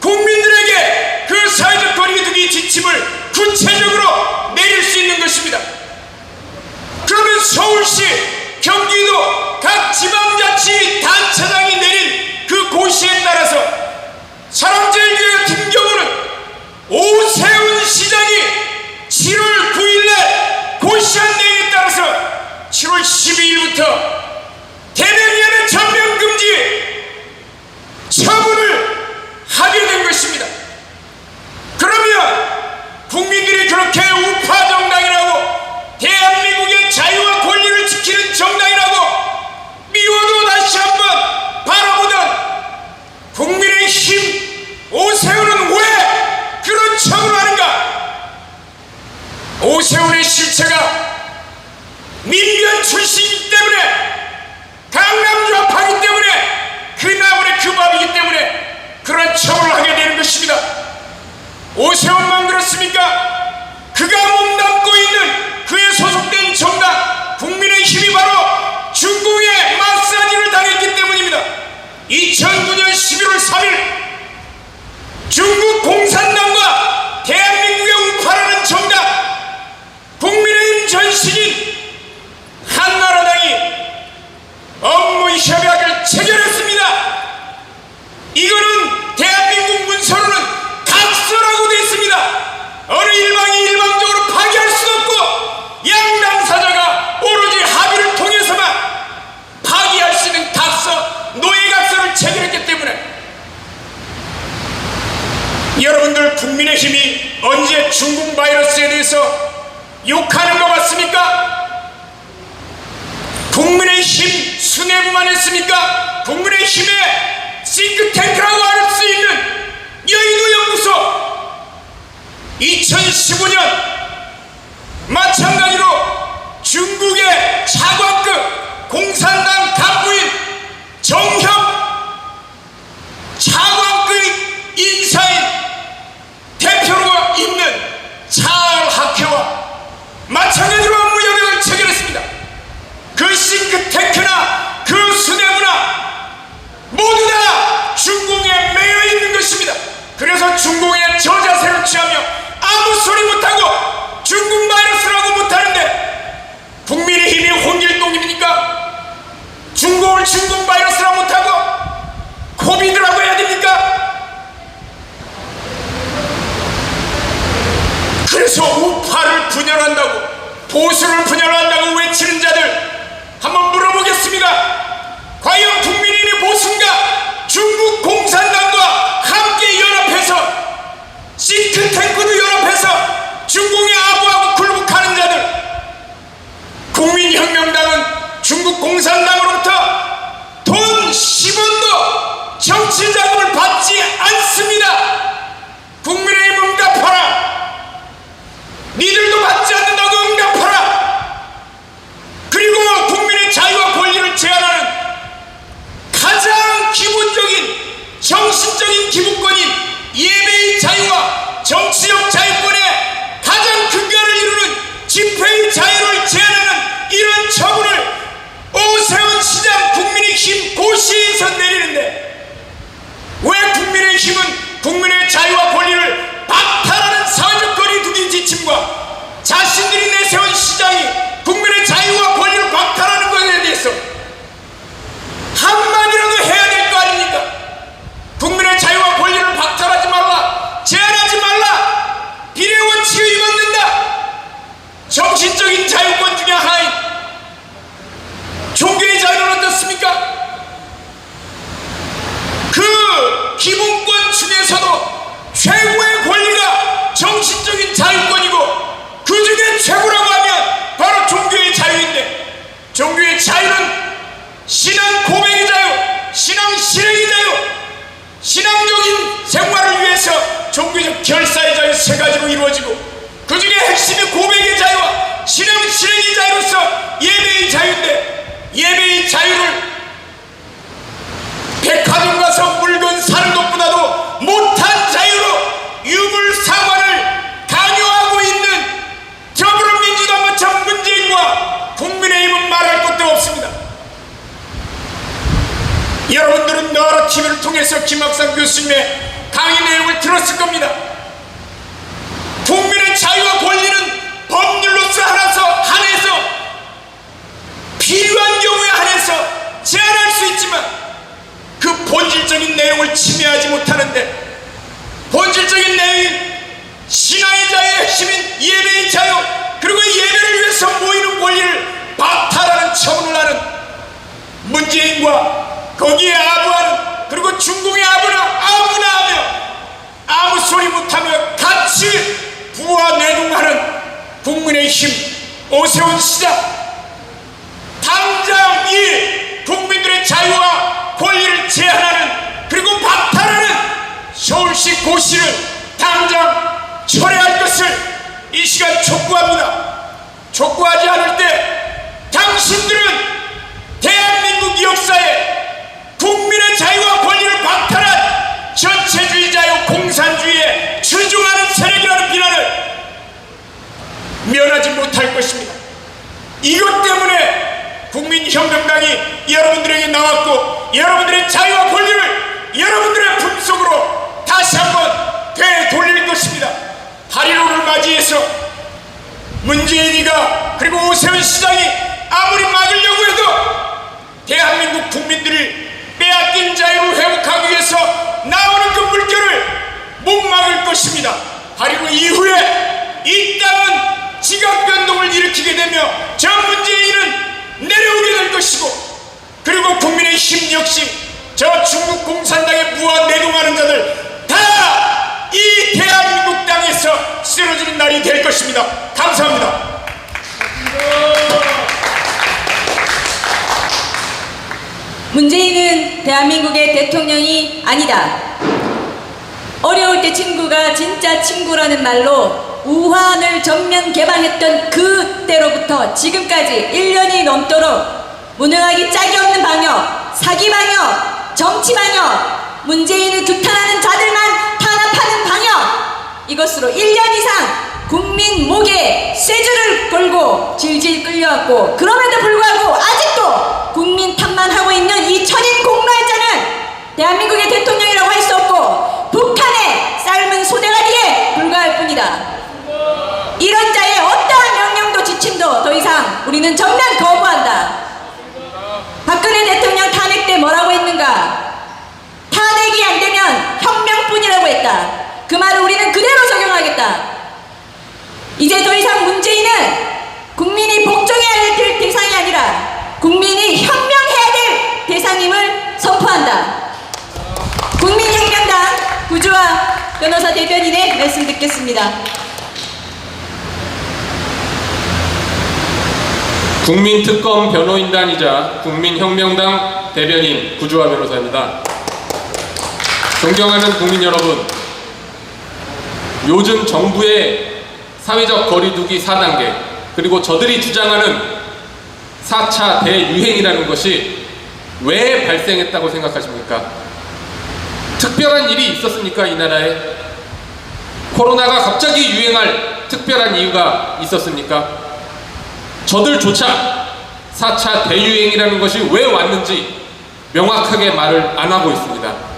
국민들에게 그 사회적 거리 두기 지침을 구체적으로 내릴 수 있는 것입니다. 그러면 서울시, 경기도 각 지방자치단체장이 내린 그 고시에 따라서 사랑제일교회 같은 경우는 오세훈 시장이 7월 9일에 고시한 내용에 따라서 7월 12일부터 대면위원회 전면금지 처분을 하게 된 것입니다. 그러면 국민들이 그렇게 우파 정당이라고, 대한민국의 자유와 권리를 지키는 정당이라고 미워도 다시 한번 바라보던 국민의힘 오세훈은 왜 그런 처분을 하는가? 오세훈의 실체가 민변 출신이기 때문에, 강남 좌파이기 때문에, 그 나물의 그 밥이기 때문에 그런 처분을 하게 되는 것입니다. 오세훈만 그렇습니까? 그가 몸담고 있는 그의 소속된 정당 국민의힘이 바로 중공의 마사지를 당했기 때문입니다. 2009년 11월 3일 중국 공산당과 대한민국의 우파라는 정당 국민의힘 전신인 한나라당이 업무 협약을 체결했습니다. 이거는 대한민국 문서로는 각서라고 되어 있습니다. 어느 일방이 일방적으로 파기할 수 없고 양당사자가 오로지 합의를 통해서만 파기할 수 있는 각서, 노예각서를 체결했기 때문에 여러분들 국민의힘이 언제 중국 바이러스에 대해서 욕하는 것 같습니까? 국민의힘 수뇌부만 했습니까? 국민의힘의 싱크탱크라고 할 수 있는 여의도 연구소 2015년 마찬가지로 중국의 차관급 공산당 간부인 정협 차관급 인사인 대표로 있는 차학회와 마찬가지로 업무협약을 체결했습니다. 그 싱크탱크나 그 수뇌부나 모두 다 중공에 매여 있는 것입니다. 그래서 중공의 저자세를 취하며 아무 소리 못하고 중국 바이러스라고 못하는데 국민의힘이 홍길동입니까? 중공을 중국 바이러스라고 못하고 코비드라고 해야 됩니까? 그래서 우파를 분열한다고, 보수를 분열한다고 외치는 자들 한번 물어보겠습니다. 과연 국민의힘의 보수인가? 중국 공산당과 함께 연합해서 싱크탱크도 연합해서 중공에 아부하고 굴복하는 자들, 국민혁명당은 중국 공산당으로부터 돈 정신적인 자유권 중에 하나인 종교의 자유는 어떻습니까? 그 기본권 중에서도 최고의 권리가 정신적인 자유권이고 그 중에 최고라고 하면 바로 종교의 자유인데, 종교의 자유는 신앙 고백의 자유, 신앙 실행의 자유, 신앙적인 생활을 위해서 종교적 결사의 자유 세 가지로 이루어지고, 그 중에 핵심이 고백의 자유와 신앙 실행의 자유로서 예배의 자유인데, 예배의 자유를 백화점 가서 물건 사는 것보다도 못한 자유로 유물상환을 강요하고 있는 더불어민주당 마찬 문재인과 국민의힘은 말할 것도 없습니다. 여러분들은 나라TV를 통해서 김학상 교수님의 강의 내용을 들었을 겁니다. 국민의 자유와 권리는 법률로서 한해서 필요한 경우에 한해서 제한할 수 있지만 그 본질적인 내용을 침해하지 못하는데, 본질적인 내용인 신앙의 자유의 핵심인 예배의 자유, 그리고 예배를 위해서 모이는 권리를 박탈하는 처분을 하는 문재인과 거기에 아부하는, 그리고 중공의 아무나 하며 아무 소리 못하며 같이 부와 내동하는 국민의힘 오세훈 시장, 당장 이 국민들의 자유와 권리를 제한하는 그리고 박탈하는 서울시 고시를 당장 철회할 것을 이 시간 촉구합니다. 촉구하지 않을 때 당신들은 대한민국 역사에 국민의 자유와 권리를 박탈한 전체주의자요 공산주의에 추종하는 세력이라는 비난을 면하지 못할 것입니다. 이것 때문에 국민혁명당이 여러분들에게 나왔고, 여러분들의 자유와 권리를 여러분들의 품속으로 다시 한번 되돌릴 것입니다. 8.15를 맞이해서 문재인이가 그리고 오세훈 시장이 아무리 막으려고 해도 대한민국 국민들이 빼앗긴 자유를 회복하기 위해서 나오는 그 물결을 못 막을 것입니다. 8.15 이후에 이 땅은 지각 변동을 일으키게 되며 저 문재인은 내려오게 될 것이고, 그리고 국민의힘 역시 저 중국 공산당에 무한 내동하는 자들 다 이 대한민국 땅에서 쓰러지는 날이 될 것입니다. 감사합니다. 문재인은 대한민국의 대통령이 아니다. 어려울 때 친구가 진짜 친구라는 말로 우한을 전면 개방했던 그때로부터 지금까지 1년이 넘도록 무능하기 짝이 없는 방역, 사기 방역, 정치 방역, 문재인을 규탄하는 자들만 탄압하는 방역, 이것으로 1년 이상 국민 목에 쇠줄을 걸고 질질 끌려왔고, 그럼에도 불구하고 아직도 국민 탓만 하고 있는 이 천인 공로할자는 대한민국의 대통령이라고 할 수 없고 북한의 삶은 소대가리에 불과할 뿐이다. 이런 자의 어떠한 명령도 지침도 더 이상 우리는 전면 거부한다. 박근혜 대통령 탄핵 때 뭐라고 했는가? 탄핵이 안 되면 혁명뿐이라고 했다. 그 말을 우리는 그대로 적용하겠다. 이제 더 이상 문재인은 국민이 복종해야 될 대상이 아니라 국민이 혁명해야 될 대상임을 선포한다. 국민혁명당 구주화 변호사 대변인의 말씀 듣겠습니다. 국민특검 변호인단이자 국민혁명당 대변인 구주화 변호사입니다. 존경하는 국민 여러분, 요즘 정부의 사회적 거리두기 4단계, 그리고 저들이 주장하는 4차 대유행이라는 것이 왜 발생했다고 생각하십니까? 특별한 일이 있었습니까? 이 나라에 코로나가 갑자기 유행할 특별한 이유가 있었습니까? 저들조차 4차 대유행이라는 것이 왜 왔는지 명확하게 말을 안 하고 있습니다.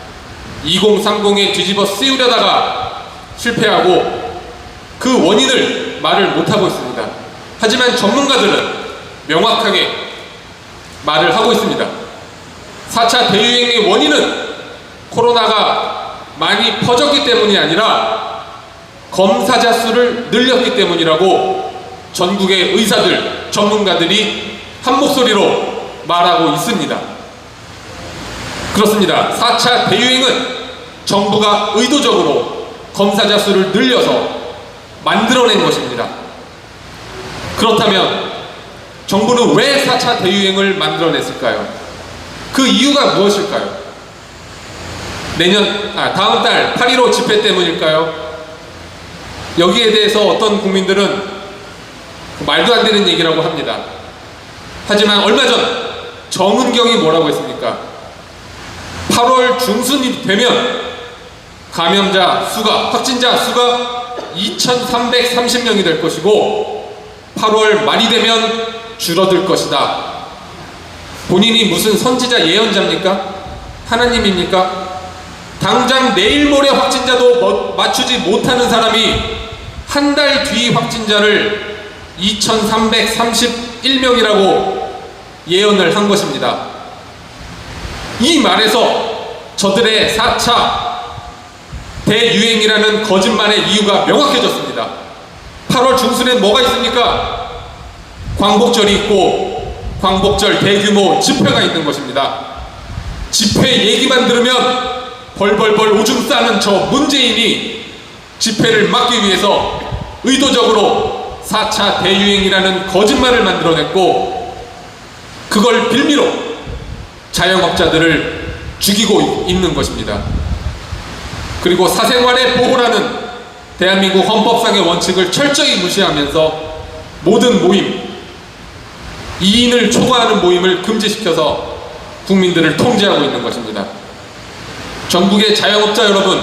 2030에 뒤집어 씌우려다가 실패하고 그 원인을 말을 못하고 있습니다. 하지만 전문가들은 명확하게 말을 하고 있습니다. 4차 대유행의 원인은 코로나가 많이 퍼졌기 때문이 아니라 검사자 수를 늘렸기 때문이라고 전국의 의사들, 전문가들이 한 목소리로 말하고 있습니다. 그렇습니다. 4차 대유행은 정부가 의도적으로 검사자 수를 늘려서 만들어낸 것입니다. 그렇다면 정부는 왜 4차 대유행을 만들어냈을까요? 그 이유가 무엇일까요? 다음 달 8.15 집회 때문일까요? 여기에 대해서 어떤 국민들은 말도 안 되는 얘기라고 합니다. 하지만 얼마 전 정은경이 뭐라고 했습니까? 8월 중순이 되면 확진자 수가 2,330명이 될 것이고 8월 말이 되면 줄어들 것이다. 본인이 무슨 선지자 예언자입니까? 하나님입니까? 당장 내일 모레 확진자도 맞추지 못하는 사람이 한 달 뒤 확진자를 2,331명이라고 예언을 한 것입니다. 이 말에서 저들의 4차 대유행이라는 거짓말의 이유가 명확해졌습니다. 8월 중순엔 뭐가 있습니까? 광복절이 있고 광복절 대규모 집회가 있는 것입니다. 집회 얘기만 들으면 벌벌벌 오줌 싸는 저 문재인이 집회를 막기 위해서 의도적으로 4차 대유행이라는 거짓말을 만들어냈고 그걸 빌미로 자영업자들을 죽이고 있는 것입니다. 그리고 사생활의 보호라는 대한민국 헌법상의 원칙을 철저히 무시하면서 모든 모임, 이인을 초과하는 모임을 금지시켜서 국민들을 통제하고 있는 것입니다. 전국의 자영업자 여러분,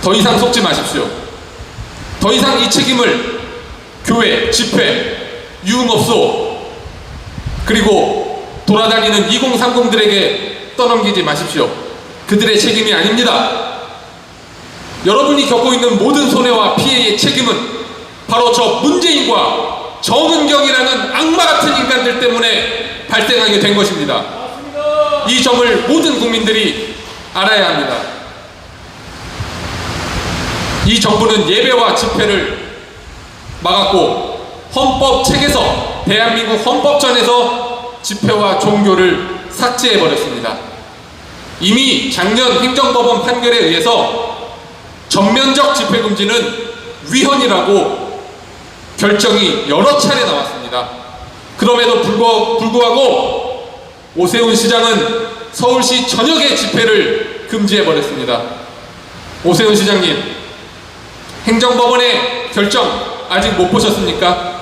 더 이상 속지 마십시오. 더 이상 이 책임을 교회, 집회, 유흥업소, 그리고 돌아다니는 2030들에게 떠넘기지 마십시오. 그들의 책임이 아닙니다. 여러분이 겪고 있는 모든 손해와 피해의 책임은 바로 저 문재인과 정은경이라는 악마 같은 인간들 때문에 발생하게 된 것입니다. 이 점을 모든 국민들이 알아야 합니다. 이 정부는 예배와 집회를 막았고 헌법책에서, 대한민국 헌법전에서 집회와 종교를 삭제해버렸습니다. 이미 작년 행정법원 판결에 의해서 전면적 집회 금지는 위헌이라고 결정이 여러 차례 나왔습니다. 그럼에도 불구하고 오세훈 시장은 서울시 전역의 집회를 금지해버렸습니다. 오세훈 시장님, 행정법원의 결정 아직 못 보셨습니까?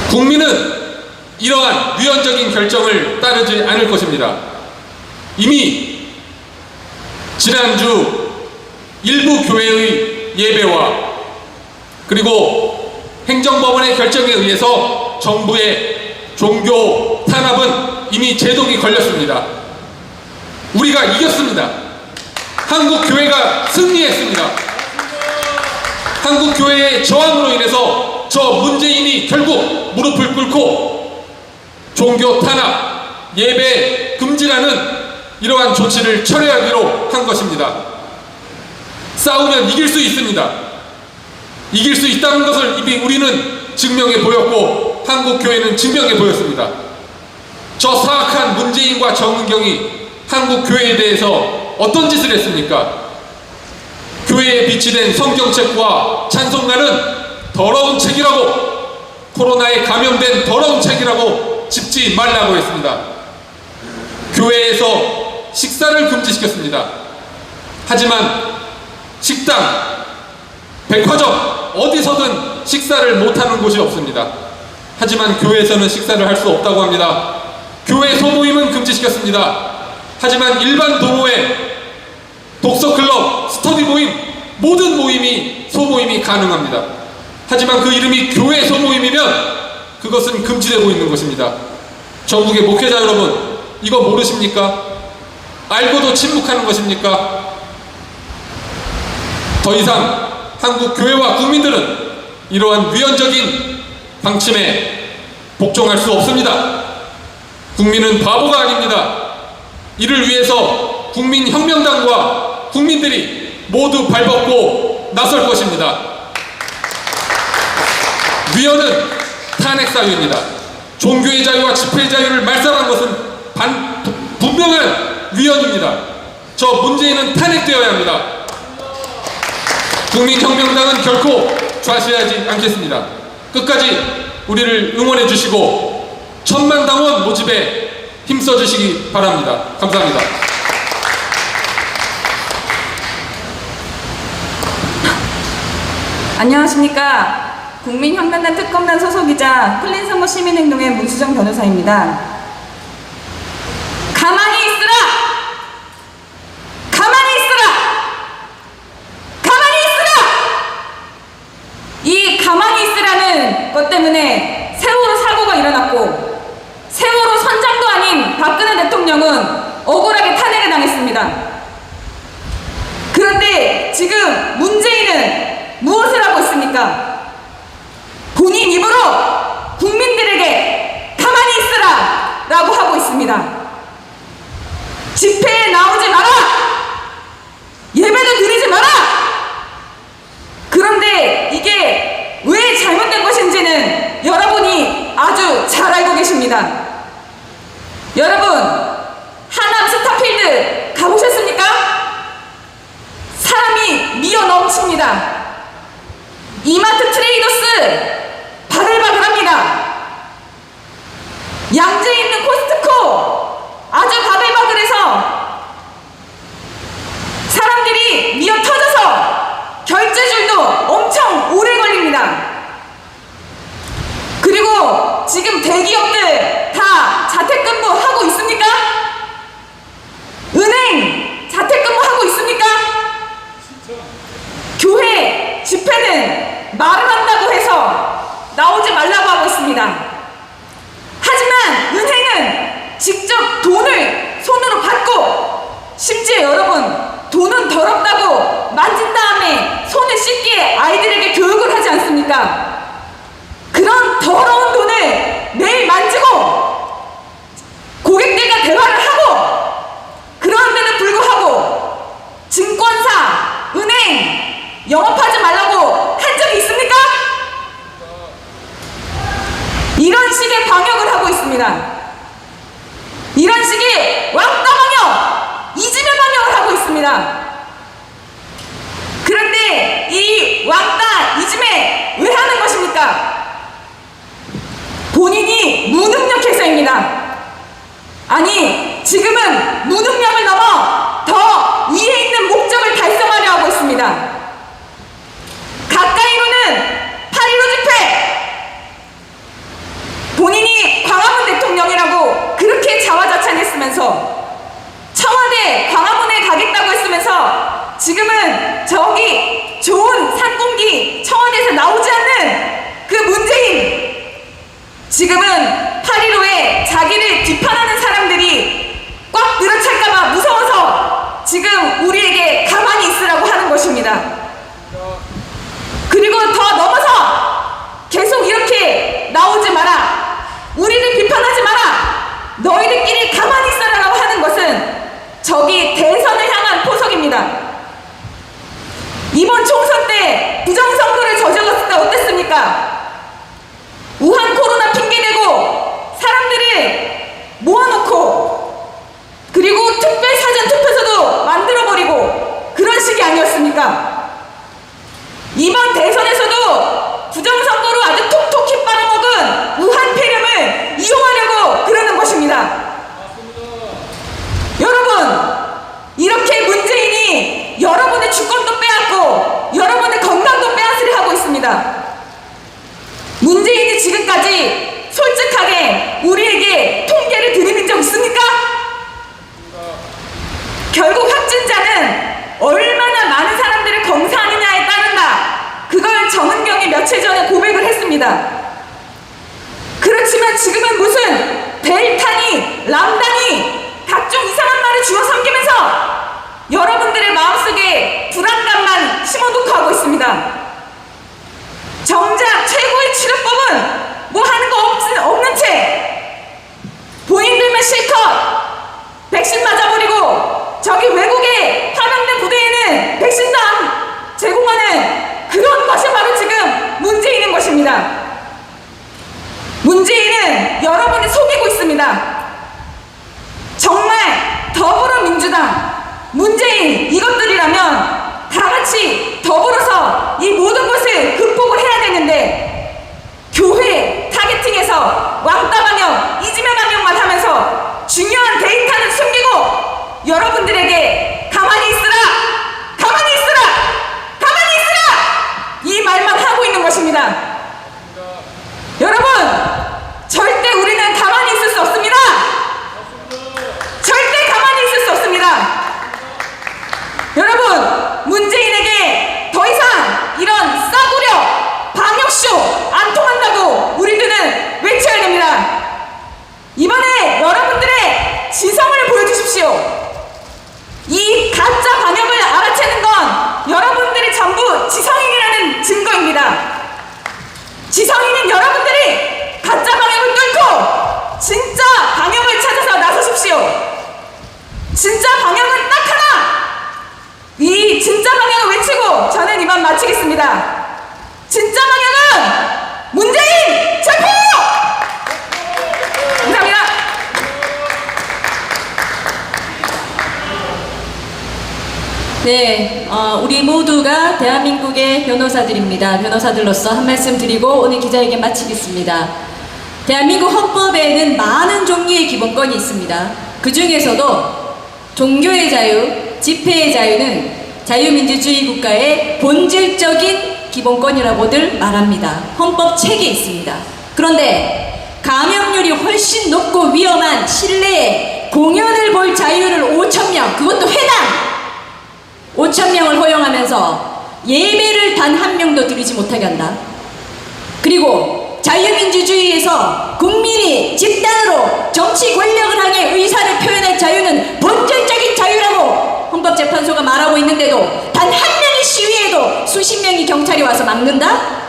국민은 이러한 위헌적인 결정을 따르지 않을 것입니다. 이미 지난주 일부 교회의 예배와 그리고 행정법원의 결정에 의해서 정부의 종교 탄압은 이미 제동이 걸렸습니다. 우리가 이겼습니다. 한국 교회가 승리했습니다. 한국 교회의 저항으로 인해서 저 문재인이 결국 무릎을 꿇고 종교 탄압, 예배 금지라는 이러한 조치를 철회하기로 한 것입니다. 싸우면 이길 수 있습니다. 이길 수 있다는 것을 이미 우리는 증명해 보였고 한국 교회는 증명해 보였습니다. 저 사악한 문재인과 정은경이 한국 교회에 대해서 어떤 짓을 했습니까? 교회에 비치된 성경책과 찬송가는 더러운 책이라고, 코로나에 감염된 더러운 책이라고 집지 말라고 했습니다. 교회에서 식사를 금지시켰습니다. 하지만 식당, 백화점, 어디서든 식사를 못하는 곳이 없습니다. 하지만 교회에서는 식사를 할 수 없다고 합니다. 교회 소모임은 금지시켰습니다. 하지만 일반 동호회, 독서클럽, 스터디 모임, 모든 모임이 소모임이 가능합니다. 하지만 그 이름이 교회 소모임이면 그것은 금지되고 있는 것입니다. 전국의 목회자 여러분, 이거 모르십니까? 알고도 침묵하는 것입니까? 더 이상 한국 교회와 국민들은 이러한 위헌적인 방침에 복종할 수 없습니다. 국민은 바보가 아닙니다. 이를 위해서 국민혁명당과 국민들이 모두 발벗고 나설 것입니다. 위헌은 탄핵 사유입니다. 종교의 자유와 집회의 자유를 말살한 것은 분명한 위헌입니다. 저 문재인은 탄핵되어야 합니다. 국민혁명당은 결코 좌시하지 않겠습니다. 끝까지 우리를 응원해 주시고 1000만 당원 모집에 힘써 주시기 바랍니다. 감사합니다. 안녕하십니까. 국민혁명단 특검단 소속이자 플랜선거 시민행동의 문수정 변호사입니다. 가만히 있으라! 가만히 있으라! 가만히 있으라! 이 가만히 있으라는 것 때문에 세월호 사고가 일어났고 세월호 선장도 아닌 박근혜 대통령은 억울하게 탄핵을 당했습니다. 그런데 지금 문재인은 무엇을 하고 있습니까? 본인 입으로 국민들에게 가만히 있으라 라고 하고 있습니다. 집회에 나오지 마라! 예배도 드리지 마라! 그런데 이게 왜 잘못된 것인지는 여러분이 아주 잘 알고 계십니다. 여러분, 하남 스타필드 가보셨습니까? 사람이 미어 넘칩니다. 이마트 트레이더스 바글바글합니다. 양재에 있는 코스트코 아주 바글바글해서 사람들이 미어 터져서 결제줄도 엄청 오래 걸립니다. 그리고 지금 대기업들 다 자택근무 하고 있습니까? 은행 자택근무하고 있습니까? 교회 집회는 말을 한다고 해서 나오지 말라고 하고 있습니다. 하지만 은행은 직접 돈을 손으로 받고 심지어 여러분 돈은 더럽다고 만진 다음에 손을 씻기에 아이들에게 교육을 하지 않습니까? 그런 더러운 돈을 매일 만지고 고객들과 대화를 하고 그런데도 불구하고 증권사, 은행 영업하지 말라고 한 적이 있습니까? 이런 식의 방역을 하고 있습니다. 이런 식의 왕따 방역, 이지매 방역을 하고 있습니다. 그런데 이 왕따, 이지매 왜 하는 것입니까? 본인이 무능력해서입니다. 아니, 지금은 무능력을 넘어 더 위에 있는 목적을 달성하려 하고 있습니다. 가까이로는 8.15 집회! 본인이 광화문 대통령이라고 그렇게 자화자찬했으면서 청와대 광화문에 가겠다고 했으면서 지금은 저기 좋은 산공기 청와대에서 나오지 않는 그 문재인, 지금은 8.15에 자기를 비판하는 사람들이 꽉 늘어찰까봐 무서워서 지금 우리에게 가만히 있으라고 하는 것입니다. 그리고 더 넘어서 계속 이렇게 나오지 마라, 우리를 비판하지 마라, 너희들끼리 가만히 있어라라고 하는 것은 저기 대선을 향한 포석입니다. 이번 총선 때 부정선거를 저질렀을 때 어땠습니까? 우한 코로나 핑계대고 사람들을 모아놓고 그리고 특별사전 투표소도 만들어버리고 그런 식이 아니었습니까? 이번 대선에서도 부정선거로 아주 톡톡히 빨아먹은 우한 폐렴을 이용하려고 그러는 것입니다. 여러분, 이렇게 문재인이 여러분의 주권도 빼앗고 여러분의 건강도 빼앗으려 하고 있습니다. 문재인이 지금까지 솔직하게 우리에게 통계를 드리는 적 있습니까? 결국 확진자는 얼마나 많은 사람들을 검사하느냐에 따른다, 그걸 정은경이 며칠 전에 고백을 했습니다. 그렇지만 지금은 무슨 델타니, 람다니 각종 이상한 말을 주워 삼기면서 여러분들의 마음속에 불안감만 심어놓고 하고 있습니다. 정작 최고의 치료법은 뭐 하는 거 없는 채 본인들만 실컷 백신 맞아버리고 저기 외국에 파병된 부대에는 백신도 안 제공하는 그런 것이 바로 지금 문제인인 것입니다. 문재인은 여러분을 속이고 있습니다. 정말 더불어민주당, 문재인 이것들이라면 다 같이 더불어서 이 모든 것을 극복을 해야 되는데 교회 타겟팅해서 왕따 방역, 이지매 방역만 하면서 중요한 데이터는 숨기고 여러분들에게 가만히 있으라! 가만히 있으라! 가만히 있으라! 이 말만 하고 있는 것입니다. 여러분, 절대 우리는 가만히 있을 수 없습니다. 절대 가만히 있을 수 없습니다. 여러분, 문재인에게 더 이상 이런 싸구려 방역쇼 안 통한다고 우리들은 외쳐야 됩니다. 이번에 여러분들의 지성을 보여주십시오. 이 가짜 방역을 알아채는 건 여러분들이 전부 지성인이라는 증거입니다. 지성인인 여러분들이 가짜 방역을 뚫고 진짜 방역을 찾아서 나서십시오. 진짜 방역은 딱 하나! 이 진짜 방역을 외치고 저는 이만 마치겠습니다. 진짜 방역은 문재인 체포! 감사합니다. 네, 우리 모두가 대한민국의 변호사들입니다. 변호사들로서 한 말씀 드리고 오늘 기자회견 마치겠습니다. 대한민국 헌법에는 많은 종류의 기본권이 있습니다. 그 중에서도 종교의 자유, 집회의 자유는 자유민주주의 국가의 본질적인 기본권이라고들 말합니다. 헌법 책에 있습니다. 그런데 감염률이 훨씬 높고 위험한 실내에 공연을 볼 자유를 5,000명, 그것도 회당 5,000명을 허용하면서 예배를 단 한 명도 드리지 못하게 한다. 그리고 자유민주주의에서 국민이 집단으로 정치 권력을 향해 의사를 표현할 자유는 본질적인 자유라고 헌법재판소가 말하고 있는데도 단 한 명의 시위에도 수십 명의 경찰이 와서 막는다?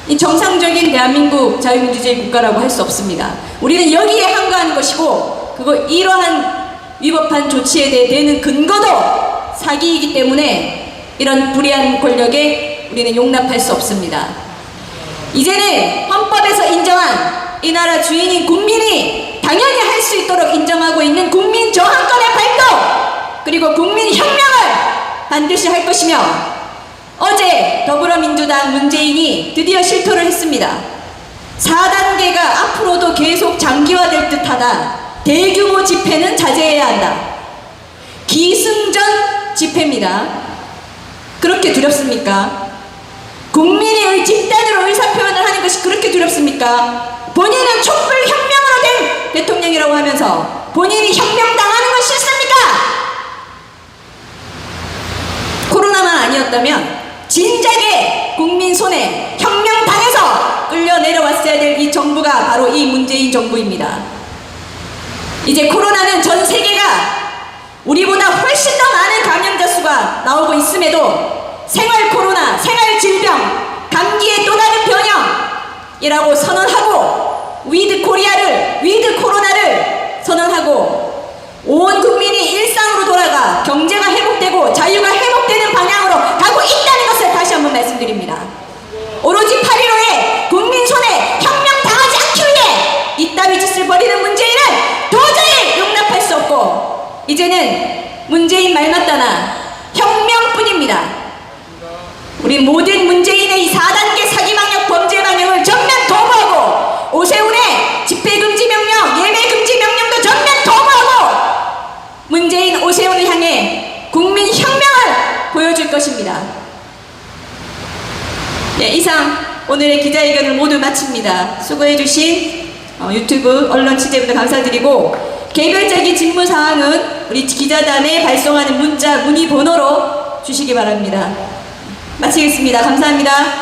이 정상적인 대한민국 자유민주주의 국가라고 할 수 없습니다. 우리는 여기에 항거하는 것이고 이러한 위법한 조치에 대해 대는 근거도 사기이기 때문에 이런 불의한 권력에 우리는 용납할 수 없습니다. 이제는 헌법에서 인정한 이 나라 주인인 국민이 당연히 할 수 있도록 인정하고 있는 국민 저항권의 발동, 그리고 국민 혁명을 반드시 할 것이며, 어제 더불어민주당 문재인이 드디어 실토를 했습니다. 4단계가 앞으로도 계속 장기화될 듯하다. 대규모 집회는 자제해야 한다. 기승전 집회입니다. 그렇게 두렵습니까? 국민이 집단으로 의사표현을 하는 것이 그렇게 두렵습니까? 본인은 촛불혁명으로 된 대통령이라고 하면서 본인이 혁명당하는 건 싫습니까? 코로나만 아니었다면 진작에 국민 손에 혁명당해서 끌려 내려왔어야 될 이 정부가 바로 이 문재인 정부입니다. 이제 코로나는 전 세계가 우리보다 훨씬 더 많은 감염자 수가 나오고 있음에도 생활 코로나, 생활 질병, 감기의 또 다른 변형이라고 선언하고 위드 코로나를 선언하고 온 국민이 일상으로 돌아가 경제가 회복되고 자유가 회복되는 방향으로 가고 있다는 것을 다시 한번 말씀드립니다. 오로지 8.15에 국민 손에 혁명 당하지 않기 위해 이따위 짓을 벌이는 문재인은 도저히 용납할 수 없고, 이제는 문재인 말 맞다나 혁명뿐입니다. 우리 모든 문재인의 이 4단계 사기 방역, 범죄 방역을 전면 도모하고, 오세훈의 집회 금지 명령, 예배 금지 명령도 전면 도모하고, 문재인 오세훈을 향해 국민 혁명을 보여줄 것입니다. 네, 이상 오늘의 기자회견을 모두 마칩니다. 수고해주신 유튜브 언론 취재부도 감사드리고, 개별적인 직무사항은 우리 기자단에 발송하는 문자 문의 번호로 주시기 바랍니다. 마치겠습니다. 감사합니다.